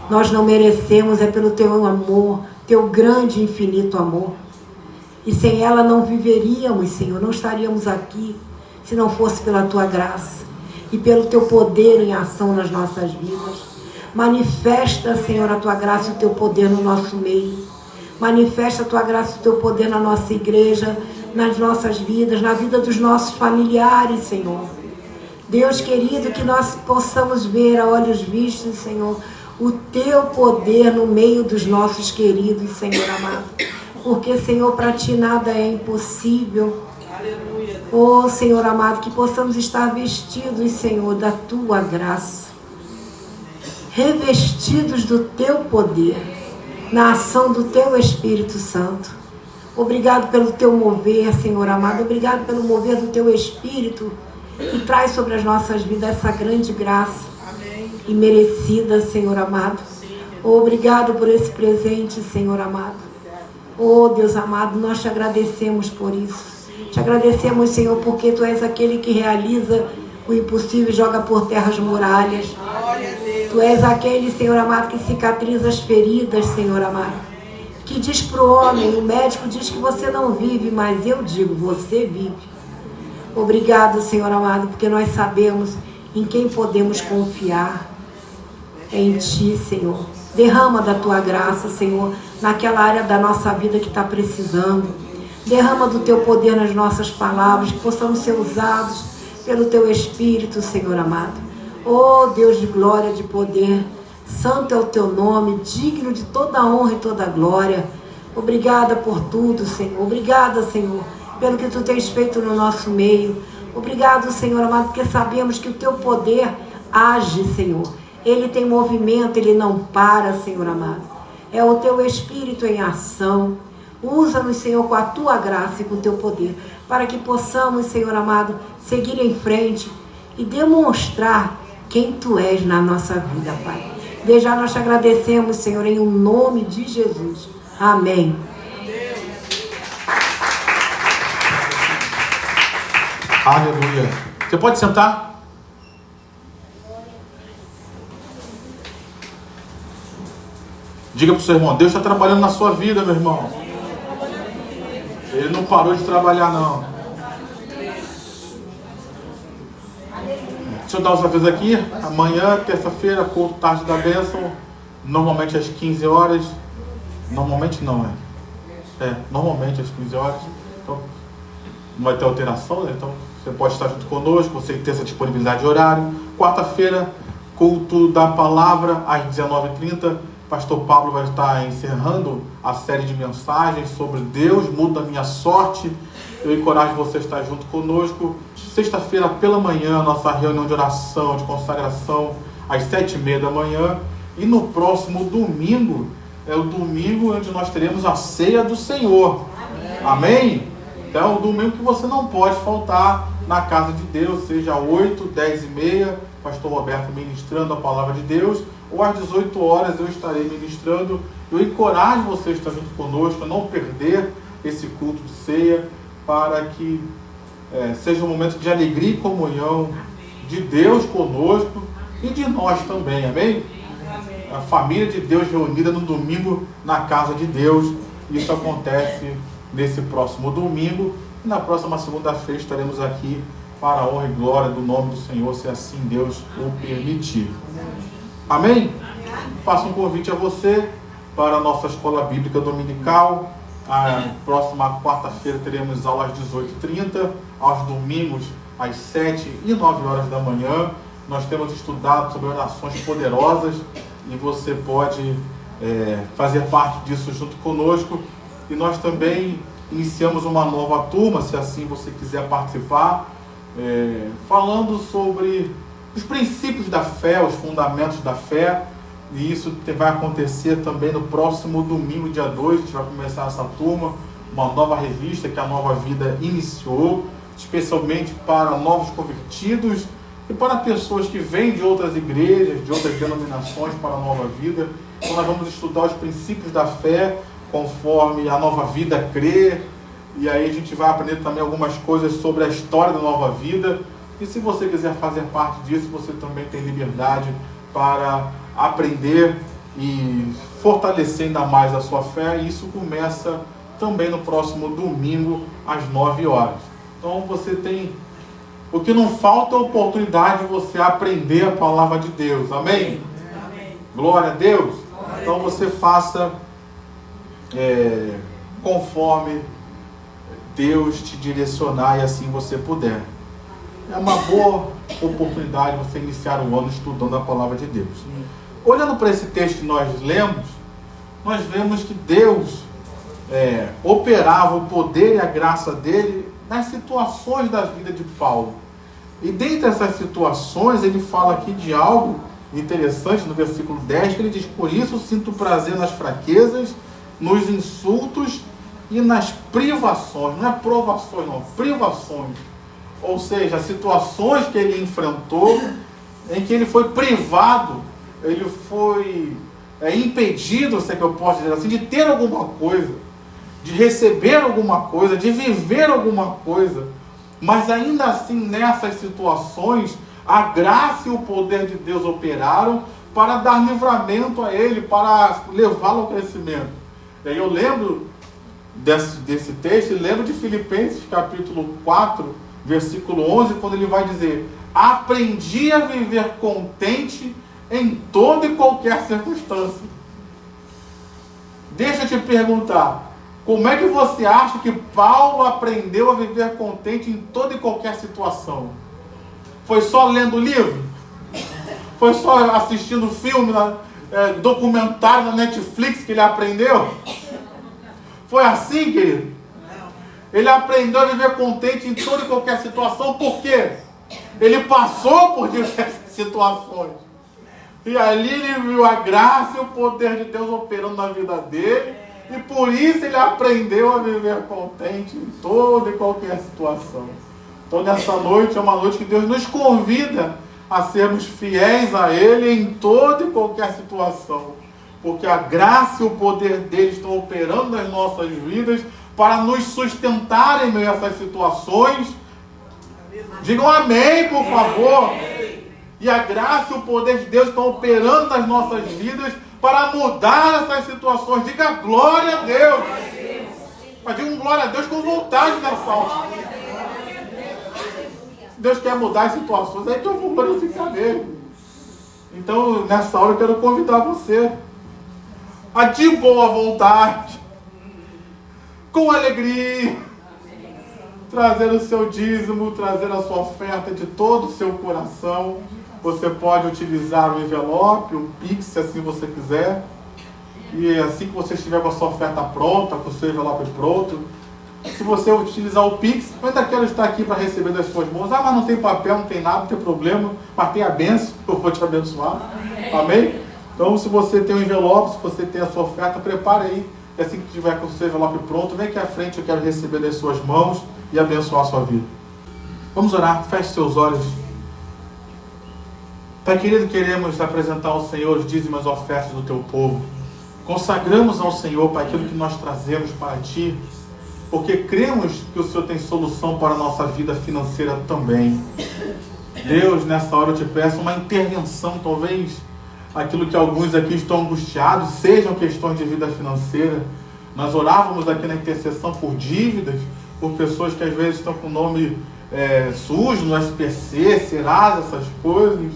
Nós não merecemos, é pelo Teu amor, Teu grande e infinito amor. E sem ela não viveríamos, Senhor, não estaríamos aqui se não fosse pela Tua graça. e pelo teu poder em ação nas nossas vidas. Manifesta, Senhor, a tua graça e o teu poder no nosso meio. Manifesta a tua graça e o teu poder na nossa igreja, nas nossas vidas, na vida dos nossos familiares, Senhor. Deus querido, que nós possamos ver a olhos vistos, Senhor, o teu poder no meio dos nossos queridos, Senhor amado. Porque, Senhor, para ti nada é impossível. Aleluia. Oh, Senhor amado, que possamos estar vestidos, Senhor, da tua graça. Revestidos do teu poder, na ação do teu Espírito Santo. Obrigado pelo teu mover, Senhor amado. Obrigado pelo mover do teu Espírito, que traz sobre as nossas vidas essa grande graça. Amém. E merecida, Senhor amado. Obrigado por esse presente, Senhor amado. Oh, Deus amado, nós te agradecemos por isso. Te agradecemos, Senhor, porque tu és aquele que realiza o impossível e joga por terra as muralhas. Glória a Deus. Tu és aquele, Senhor amado, que cicatriza as feridas, Senhor amado. Que diz para o homem, o médico diz que você não vive, mas eu digo, você vive. Obrigado, Senhor amado, porque nós sabemos em quem podemos confiar. Em ti, Senhor. Derrama da tua graça, Senhor, naquela área da nossa vida que está precisando. Derrama do teu poder nas nossas palavras, que possamos ser usados pelo teu Espírito, Senhor amado. Oh, Deus de glória, de poder, santo é o teu nome, digno de toda honra e toda glória. Obrigada por tudo, Senhor. Obrigada, Senhor, pelo que tu tens feito no nosso meio. Obrigado, Senhor amado, porque sabemos que o teu poder age, Senhor. Ele tem movimento, ele não para, Senhor amado. É o teu Espírito em ação. Usa-nos, Senhor, com a tua graça e com o teu poder, para que possamos, Senhor amado, seguir em frente e demonstrar quem tu és na nossa vida, Pai. Desde já nós te agradecemos, Senhor, em nome de Jesus. Amém. Aleluia. Você pode sentar? Diga para o seu irmão, Deus está trabalhando na sua vida, meu irmão. Ele não parou de trabalhar, não. Deixa eu dar os avisos aqui. Amanhã, terça-feira, culto tarde da bênção. Normalmente às 15 horas. Normalmente não, normalmente às 15 horas. Então, não vai ter alteração, né? Então, você pode estar junto conosco, você tem essa disponibilidade de horário. Quarta-feira, culto da palavra, às 19h30. Pastor Pablo vai estar encerrando a série de mensagens sobre Deus muda a minha sorte. Eu encorajo você a estar junto conosco. Sexta-feira pela manhã, nossa reunião de oração, de consagração, às 7h30 da manhã. E no próximo domingo, é o domingo onde nós teremos a ceia do Senhor. Amém? Então, é o domingo que você não pode faltar na casa de Deus, seja 8, 10h30, pastor Roberto ministrando a palavra de Deus, ou às 18 horas eu estarei ministrando. Eu encorajo você a estar junto conosco, a não perder esse culto de ceia, para que seja um momento de alegria e comunhão de Deus conosco e de nós também, amém? A família de Deus reunida no domingo na casa de Deus. Isso acontece nesse próximo domingo, e na próxima segunda-feira estaremos aqui para a honra e glória do nome do Senhor, se assim Deus o permitir. Amém? Faço um convite a você para a nossa escola bíblica dominical. A próxima quarta-feira teremos aula às 18h30, aos domingos às 7 e 9 horas da manhã. Nós temos estudado sobre orações poderosas e você pode fazer parte disso junto conosco. E nós também iniciamos uma nova turma, se assim você quiser participar, falando sobre os princípios da fé, os fundamentos da fé. E isso vai acontecer também no próximo domingo, dia 2. A gente vai começar essa turma, uma nova revista que a Nova Vida iniciou, especialmente para novos convertidos e para pessoas que vêm de outras igrejas, de outras denominações, para a Nova Vida. Então nós vamos estudar os princípios da fé, conforme a Nova Vida crê, e aí a gente vai aprender também algumas coisas sobre a história da Nova Vida. E se você quiser fazer parte disso, você também tem liberdade para aprender e fortalecer ainda mais a sua fé. E isso começa também no próximo domingo às 9 horas. Então você tem O que não falta é oportunidade de você aprender a palavra de Deus. Amém? Amém. Glória a Deus. Então você faça conforme Deus te direcionar e assim você puder. É uma boa oportunidade você iniciar o ano estudando a palavra de Deus. Olhando para esse texto que nós lemos, nós vemos que Deus operava o poder e a graça dele nas situações da vida de Paulo. E dentre essas situações, ele fala aqui de algo interessante no versículo 10, que ele diz: por isso sinto prazer nas fraquezas, nos insultos e nas privações. Não é provações, não, privações. Ou seja, situações que ele enfrentou, em que ele foi privado, ele foi impedido, se é que eu posso dizer assim, de ter alguma coisa, de receber alguma coisa, de viver alguma coisa. Mas ainda assim, nessas situações, a graça e o poder de Deus operaram para dar livramento a ele, para levá-lo ao crescimento. E aí eu lembro desse texto, e lembro de Filipenses capítulo 4, versículo 11, quando ele vai dizer: aprendi a viver contente em toda e qualquer circunstância. Deixa eu te perguntar, como é que você acha que Paulo aprendeu a viver contente em toda e qualquer situação? Foi só lendo livro? Foi só assistindo filme, documentário na Netflix que ele aprendeu? Foi assim, querido? Ele aprendeu a viver contente em toda e qualquer situação. Por quê? Ele passou por diversas situações. E ali ele viu a graça e o poder de Deus operando na vida dele. E por isso ele aprendeu a viver contente em toda e qualquer situação. Então nessa noite é uma noite que Deus nos convida a sermos fiéis a Ele em toda e qualquer situação. Porque a graça e o poder dele estão operando nas nossas vidas para nos sustentar em meio a essas situações. Digam amém, por favor. E a graça e o poder de Deus estão operando nas nossas vidas para mudar essas situações. Diga glória a Deus. Mas diga glória a Deus com vontade nessa hora. Se Deus quer mudar as situações, é que eu vou glorificar nele. Então, nessa hora eu quero convidar você a de boa vontade, com alegria, trazer o seu dízimo, trazer a sua oferta de todo o seu coração. Você pode utilizar o envelope, o Pix, se assim você quiser. E assim que você estiver com a sua oferta pronta, com o seu envelope pronto, se você utilizar o Pix, eu ainda quero estar aqui para receber das suas mãos. Ah, mas não tem papel, não tem nada, não tem problema, mas tem a bênção, eu vou te abençoar. Amém? Então, se você tem um envelope, se você tem a sua oferta, prepare aí. E assim que estiver com o seu envelope pronto, vem aqui à frente, eu quero receber das suas mãos e abençoar a sua vida. Vamos orar, feche seus olhos. Pai querido, queremos apresentar ao Senhor os dízimos e as ofertas do teu povo. Consagramos ao Senhor, Pai, aquilo que nós trazemos para Ti, porque cremos que o Senhor tem solução para a nossa vida financeira também. Deus, nessa hora eu te peço uma intervenção, talvez aquilo que alguns aqui estão angustiados, sejam questões de vida financeira. Nós orávamos aqui na intercessão por dívidas, por pessoas que às vezes estão com o nome sujo no SPC, Serasa, essas coisas.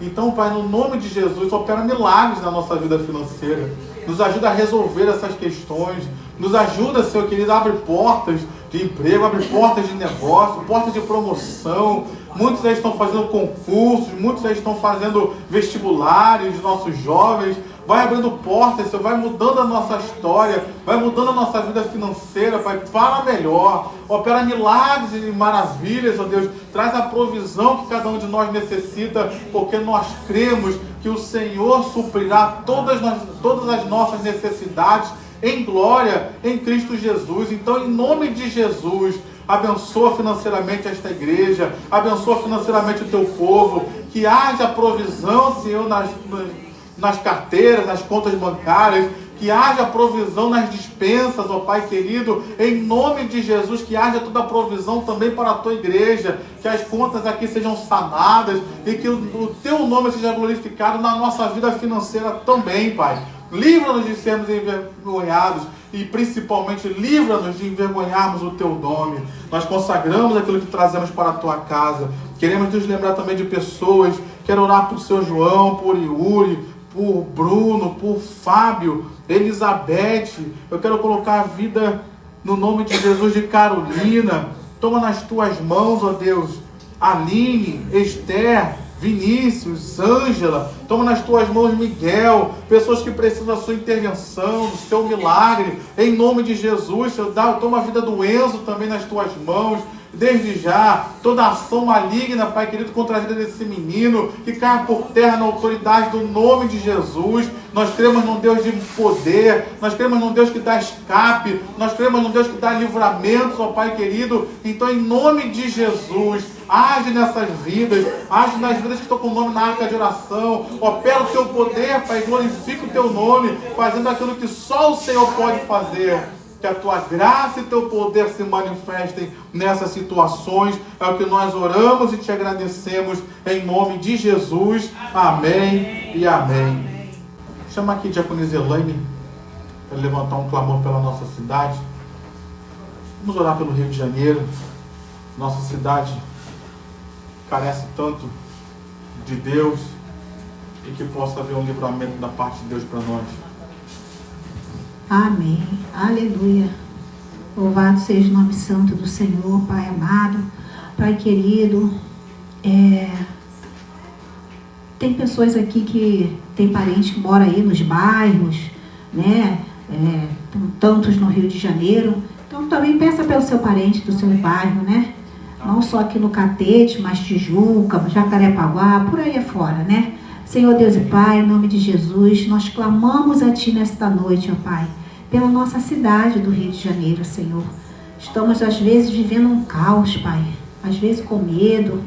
Então, Pai, no nome de Jesus, opera milagres na nossa vida financeira. Nos ajuda a resolver essas questões. Nos ajuda, Senhor querido, abre portas de emprego, abre portas de negócio, portas de promoção. Muitos aí estão fazendo concursos, muitos aí estão fazendo vestibulares de nossos jovens. Vai abrindo portas, Senhor, vai mudando a nossa história, vai mudando a nossa vida financeira, Pai, para melhor. Opera milagres e maravilhas, ó Deus. Traz a provisão que cada um de nós necessita, porque nós cremos que o Senhor suprirá todas as nossas necessidades em glória em Cristo Jesus. Então, em nome de Jesus, abençoa financeiramente esta igreja, abençoa financeiramente o teu povo, que haja provisão, Senhor, nas carteiras, nas contas bancárias, que haja provisão nas dispensas, ó Pai querido, em nome de Jesus, que haja toda a provisão também para a tua igreja, que as contas aqui sejam sanadas e que o teu nome seja glorificado na nossa vida financeira também, Pai. Livra-nos de sermos envergonhados e principalmente livra-nos de envergonharmos o Teu nome. Nós consagramos aquilo que trazemos para a Tua casa. Queremos nos lembrar também de pessoas. Quero orar por Seu João, por Yuri, por Bruno, por Fábio, Elizabeth. Eu quero colocar a vida no nome de Jesus de Carolina. Toma nas Tuas mãos, ó Deus, Aline, Esther, Vinícius, Ângela. Toma nas Tuas mãos Miguel, pessoas que precisam da Sua intervenção, do Seu milagre, em nome de Jesus. Toma a vida do Enzo também nas Tuas mãos. Desde já, toda ação maligna, Pai querido, contra a vida desse menino, que caia por terra na autoridade do nome de Jesus. Nós cremos num Deus de poder, nós cremos num Deus que dá escape, nós cremos num Deus que dá livramentos, ó Pai querido. Então, em nome de Jesus, age nessas vidas, age nas vidas que estão com o nome na arca de oração. Opera o Teu poder, Pai, glorifica o Teu nome, fazendo aquilo que só o Senhor pode fazer. Que a Tua graça e Teu poder se manifestem nessas situações. É o que nós oramos e Te agradecemos em nome de Jesus. Amém e amém. Chama aqui Diaconisa Elaine para levantar um clamor pela nossa cidade. Vamos orar pelo Rio de Janeiro. Nossa cidade carece tanto de Deus, e que possa haver um livramento da parte de Deus para nós. Amém. Aleluia. Louvado seja o nome santo do Senhor, Pai amado, Pai querido. Tem pessoas aqui que tem parentes que moram aí nos bairros, né? Tantos no Rio de Janeiro. Então também peça pelo seu parente do seu bairro, né? Não só aqui no Catete, mas Tijuca, Jacarepaguá, por aí afora, né? Senhor Deus e Pai, em nome de Jesus, nós clamamos a Ti nesta noite, ó Pai, pela nossa cidade do Rio de Janeiro, Senhor. Estamos, às vezes, vivendo um caos, Pai. Às vezes com medo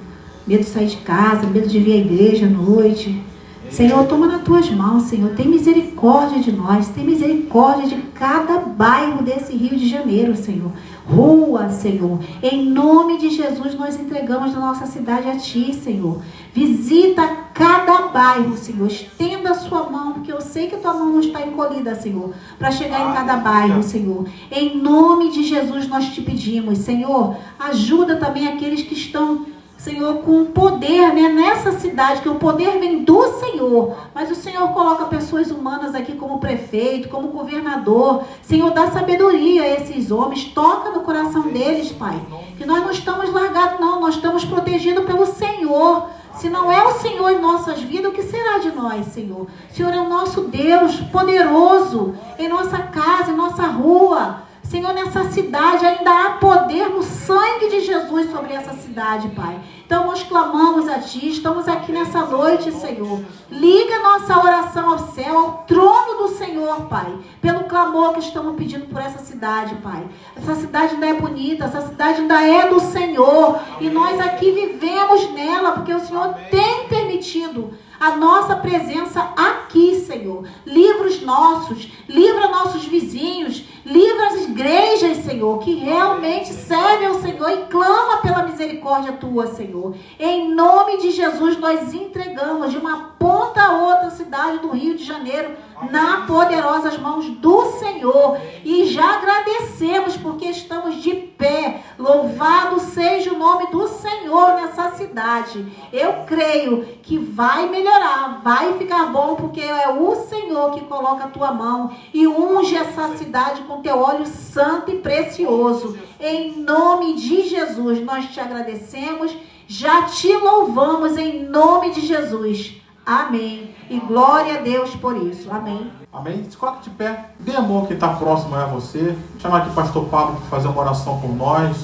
de sair de casa, medo de vir à igreja à noite. Senhor, toma nas Tuas mãos, Senhor. Tem misericórdia de nós, tem misericórdia de cada bairro desse Rio de Janeiro, Senhor. Rua, Senhor. Em nome de Jesus, nós entregamos a nossa cidade a Ti, Senhor. Visita cada bairro, Senhor. Estenda a Sua mão, porque eu sei que Tua mão não está encolhida, Senhor, para chegar em cada bairro, Senhor. Em nome de Jesus, nós Te pedimos, Senhor, ajuda também aqueles que estão, Senhor, com poder, né, nessa cidade, que o poder vem do Senhor, mas o Senhor coloca pessoas humanas aqui como prefeito, como governador. Senhor, dá sabedoria a esses homens, toca no coração deles, Pai, que nós não estamos largados não, nós estamos protegidos pelo Senhor. Se não é o Senhor em nossas vidas, o que será de nós, Senhor? O Senhor é o nosso Deus poderoso em nossa casa, em nossa rua. Senhor, nessa cidade ainda há poder no sangue de Jesus sobre essa cidade, Pai. Então nós clamamos a Ti, estamos aqui nessa noite, Senhor. Liga nossa oração ao céu, ao trono do Senhor, Pai, pelo clamor que estamos pedindo por essa cidade, Pai. Essa cidade ainda é bonita, essa cidade ainda é do Senhor, e nós aqui vivemos nela, porque o Senhor tem permitido a nossa presença aqui, Senhor. Livra os nossos, livra nossos vizinhos, livra as igrejas, Senhor, que realmente servem ao Senhor e clama pela misericórdia Tua, Senhor. Em nome de Jesus, nós entregamos de uma ponta a outra cidade do Rio de Janeiro nas poderosas mãos do Senhor. E já agradecemos porque estamos de pé. Louvado seja o nome do Senhor nessa cidade. Eu creio que vai melhorar, vai ficar bom, porque é o Senhor que coloca a Tua mão e unge essa cidade com Teu óleo santo e precioso. Em nome de Jesus, nós Te agradecemos, já Te louvamos em nome de Jesus. Amém. E glória a Deus por isso. Amém. Amém? Se coloque de pé. Dê amor que está próximo a você. Vou chamar aqui o pastor Pablo para fazer uma oração por nós.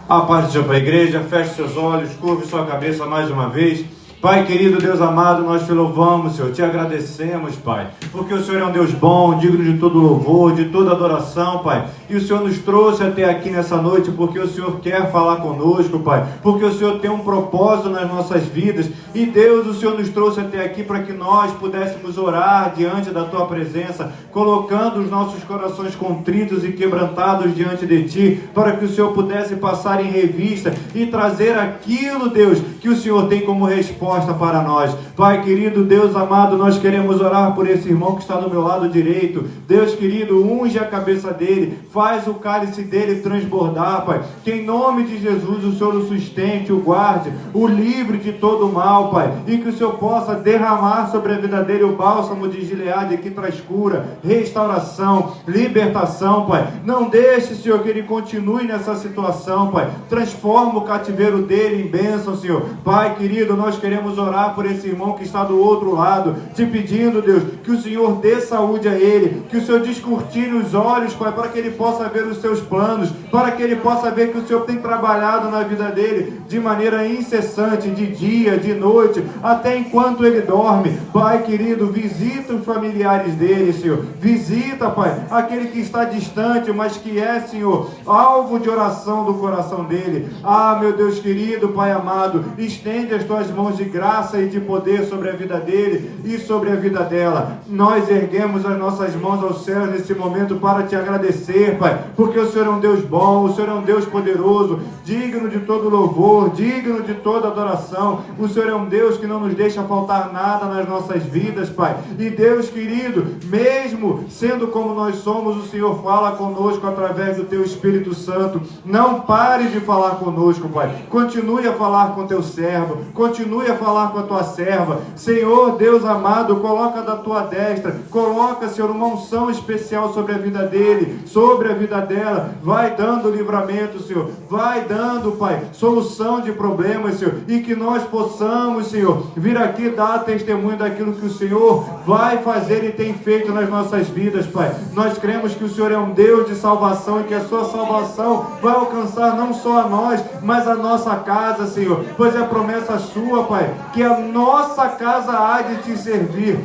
A paz do Senhor para a igreja. Feche seus olhos, curve sua cabeça mais uma vez. Pai querido, Deus amado, nós Te louvamos, Senhor, Te agradecemos, Pai, porque o Senhor é um Deus bom, digno de todo louvor, de toda adoração, Pai, e o Senhor nos trouxe até aqui nessa noite, porque o Senhor quer falar conosco, Pai, porque o Senhor tem um propósito nas nossas vidas, e Deus, o Senhor nos trouxe até aqui para que nós pudéssemos orar diante da Tua presença, colocando os nossos corações contritos e quebrantados diante de Ti, para que o Senhor pudesse passar em revista e trazer aquilo, Deus, que o Senhor tem como resposta resposta para nós. Pai querido, Deus amado, nós queremos orar por esse irmão que está do meu lado direito. Deus querido, unge a cabeça dele, faz o cálice dele transbordar, Pai. Que em nome de Jesus o Senhor o sustente, o guarde, o livre de todo o mal, Pai. E que o Senhor possa derramar sobre a vida dele o bálsamo de Gileade, que traz cura, restauração, libertação, Pai. Não deixe, Senhor, que ele continue nessa situação, Pai. Transforma o cativeiro dele em bênção, Senhor. Pai querido, nós queremos orar por esse irmão que está do outro lado, te pedindo, Deus, que o Senhor dê saúde a ele, que o Senhor descortine os olhos, Pai, para que ele possa ver os seus planos, para que ele possa ver que o Senhor tem trabalhado na vida dele de maneira incessante, de dia, de noite, até enquanto ele dorme. Pai querido, visita os familiares dele, Senhor. Visita, Pai, aquele que está distante, mas que é, Senhor, alvo de oração do coração dele. Ah, meu Deus querido, Pai amado, estende as tuas mãos de graça e de poder sobre a vida dele e sobre a vida dela. Nós erguemos as nossas mãos aos céus nesse momento para te agradecer, Pai, porque o Senhor é um Deus bom, o Senhor é um Deus poderoso, digno de todo louvor, digno de toda adoração. O Senhor é um Deus que não nos deixa faltar nada nas nossas vidas, Pai. E Deus querido, mesmo sendo como nós somos, o Senhor fala conosco através do teu Espírito Santo. Não pare de falar conosco, Pai. Continue a falar com teu servo, continue a falar com a tua serva. Senhor, Deus amado, coloca da tua destra, coloca, Senhor, uma unção especial sobre a vida dele, sobre a vida dela. Vai dando livramento, Senhor. Vai dando, Pai, solução de problemas, Senhor. E que nós possamos, Senhor, vir aqui dar testemunho daquilo que o Senhor vai fazer e tem feito nas nossas vidas, Pai. Nós cremos que o Senhor é um Deus de salvação e que a sua salvação vai alcançar não só a nós, mas a nossa casa, Senhor. Pois é promessa sua, Pai, que a nossa casa há de te servir.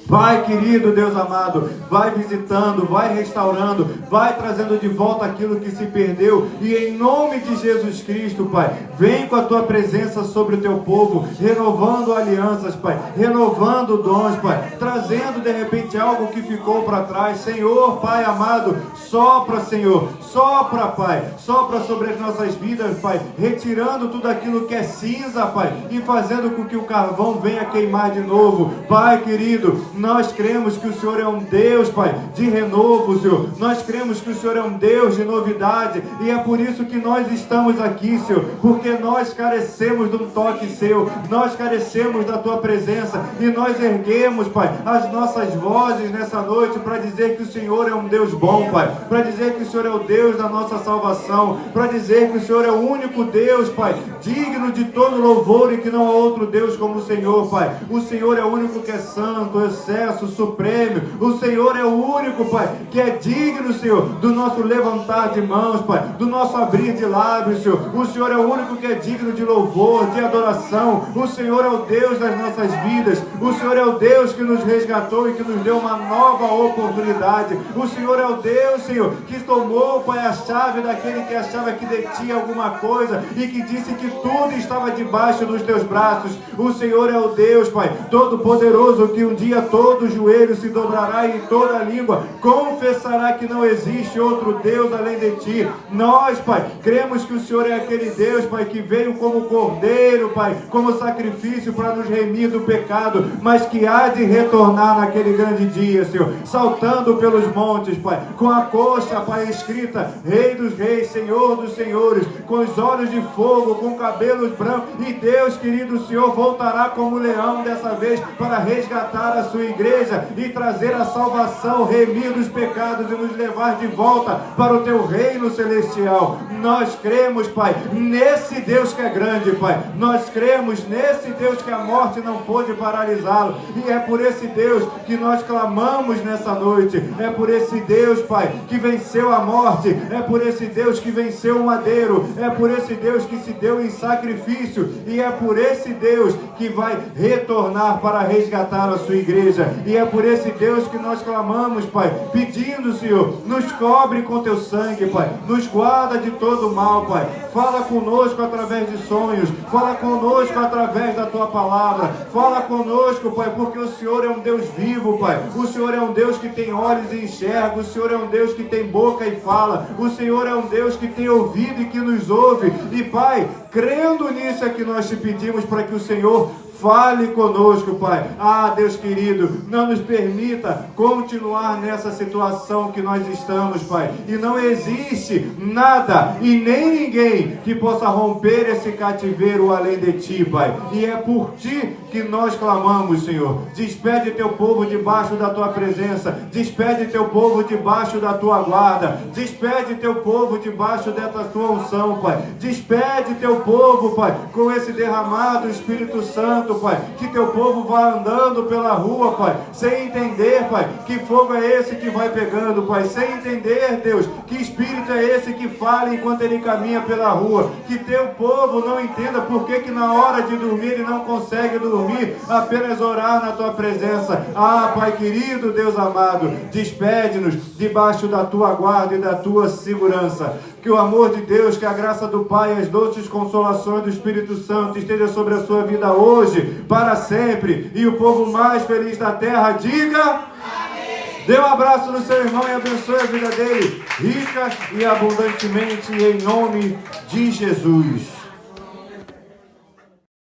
Pai querido, Deus amado, vai visitando, vai restaurando, vai trazendo de volta aquilo que se perdeu. E em nome de Jesus Cristo, Pai, vem com a tua presença sobre o teu povo, renovando alianças, Pai, renovando dons, Pai, trazendo de repente algo que ficou para trás. Senhor, Pai amado, sopra, Senhor, sopra, Pai, sopra sobre as nossas vidas, Pai, retirando tudo aquilo que é cinza, Pai, e fazendo com que o carvão venha queimar de novo. Pai querido, nós cremos que o Senhor é um Deus, Pai, de renovo, Senhor. Nós cremos que o Senhor é um Deus de novidade. E é por isso que nós estamos aqui, Senhor. Porque nós carecemos de um toque seu. Nós carecemos da tua presença. E nós erguemos, Pai, as nossas vozes nessa noite para dizer que o Senhor é um Deus bom, Pai. Para dizer que o Senhor é o Deus da nossa salvação. Para dizer que o Senhor é o único Deus, Pai, digno de todo louvor e que não há outro Deus como o Senhor, Pai. O Senhor é o único que é santo, excesso, supremo. O Senhor é o único, Pai, que é digno, Senhor, do nosso levantar de mãos, Pai, do nosso abrir de lábios, Senhor. O Senhor é o único que é digno de louvor, de adoração. O Senhor é o Deus das nossas vidas. O Senhor é o Deus que nos resgatou e que nos deu uma nova oportunidade. O Senhor é o Deus, Senhor, que tomou, Pai, a chave daquele que achava que detinha alguma coisa e que disse que tudo estava debaixo dos teus braços. O Senhor é o Deus, Pai, todo-poderoso, que um dia todo joelho se dobrará e toda língua confessará que não existe outro Deus além de ti. Nós, Pai, cremos que o Senhor é aquele Deus, Pai, que veio como cordeiro, Pai, como sacrifício para nos remir do pecado, mas que há de retornar naquele grande dia, Senhor, saltando pelos montes, Pai, com a coxa, Pai, escrita Rei dos Reis, Senhor dos Senhores, com os olhos de fogo, com cabelos brancos. E Deus querido, o Senhor voltará como leão dessa vez para resgatar a sua igreja e trazer a salvação, remir dos pecados e nos levar de volta para o teu reino celestial. Nós cremos, Pai, nesse Deus que é grande, Pai. Nós cremos nesse Deus que a morte não pôde paralisá-lo. E é por esse Deus que nós clamamos nessa noite. É por esse Deus, Pai, que venceu a morte. É por esse Deus que venceu o madeiro. É por esse Deus que se deu em sacrifício. E é por esse Deus que vai retornar para resgatar a sua igreja. E é por esse Deus que nós clamamos, Pai, pedindo, Senhor, nos cobre com teu sangue, Pai, nos guarda de todo mal, Pai. Fala conosco através de sonhos, fala conosco através da tua palavra, fala conosco, Pai, porque o Senhor é um Deus vivo, Pai. O Senhor é um Deus que tem olhos e enxerga, o Senhor é um Deus que tem boca e fala, o Senhor é um Deus que tem ouvido e que nos ouve. E, Pai, crendo nisso é que nós te pedimos para que o Senhor Fale conosco, Pai. Ah, Deus querido, não nos permita continuar nessa situação que nós estamos, Pai. E não existe nada e nem ninguém que possa romper esse cativeiro além de Ti, Pai. E é por Ti que nós clamamos, Senhor. Despede Teu povo debaixo da Tua presença. Despede Teu povo debaixo da Tua guarda. Despede Teu povo debaixo dessa Tua unção, Pai. Despede Teu povo, Pai, com esse derramado Espírito Santo, Pai. Que Teu povo vá andando pela rua, Pai, sem entender, Pai, que fogo é esse que vai pegando, Pai. Sem entender, Deus, que Espírito é esse que fala enquanto ele caminha pela rua. Que Teu povo não entenda por que na hora de dormir ele não consegue dormir, apenas orar na Tua presença. Ah, Pai querido, Deus amado, despede-nos debaixo da Tua guarda e da Tua segurança. Que o amor de Deus, que a graça do Pai e as doces consolações do Espírito Santo esteja sobre a sua vida hoje, para sempre. E o povo mais feliz da terra diga amém. Dê um abraço no seu irmão e abençoe a vida dele rica e abundantemente em nome de Jesus.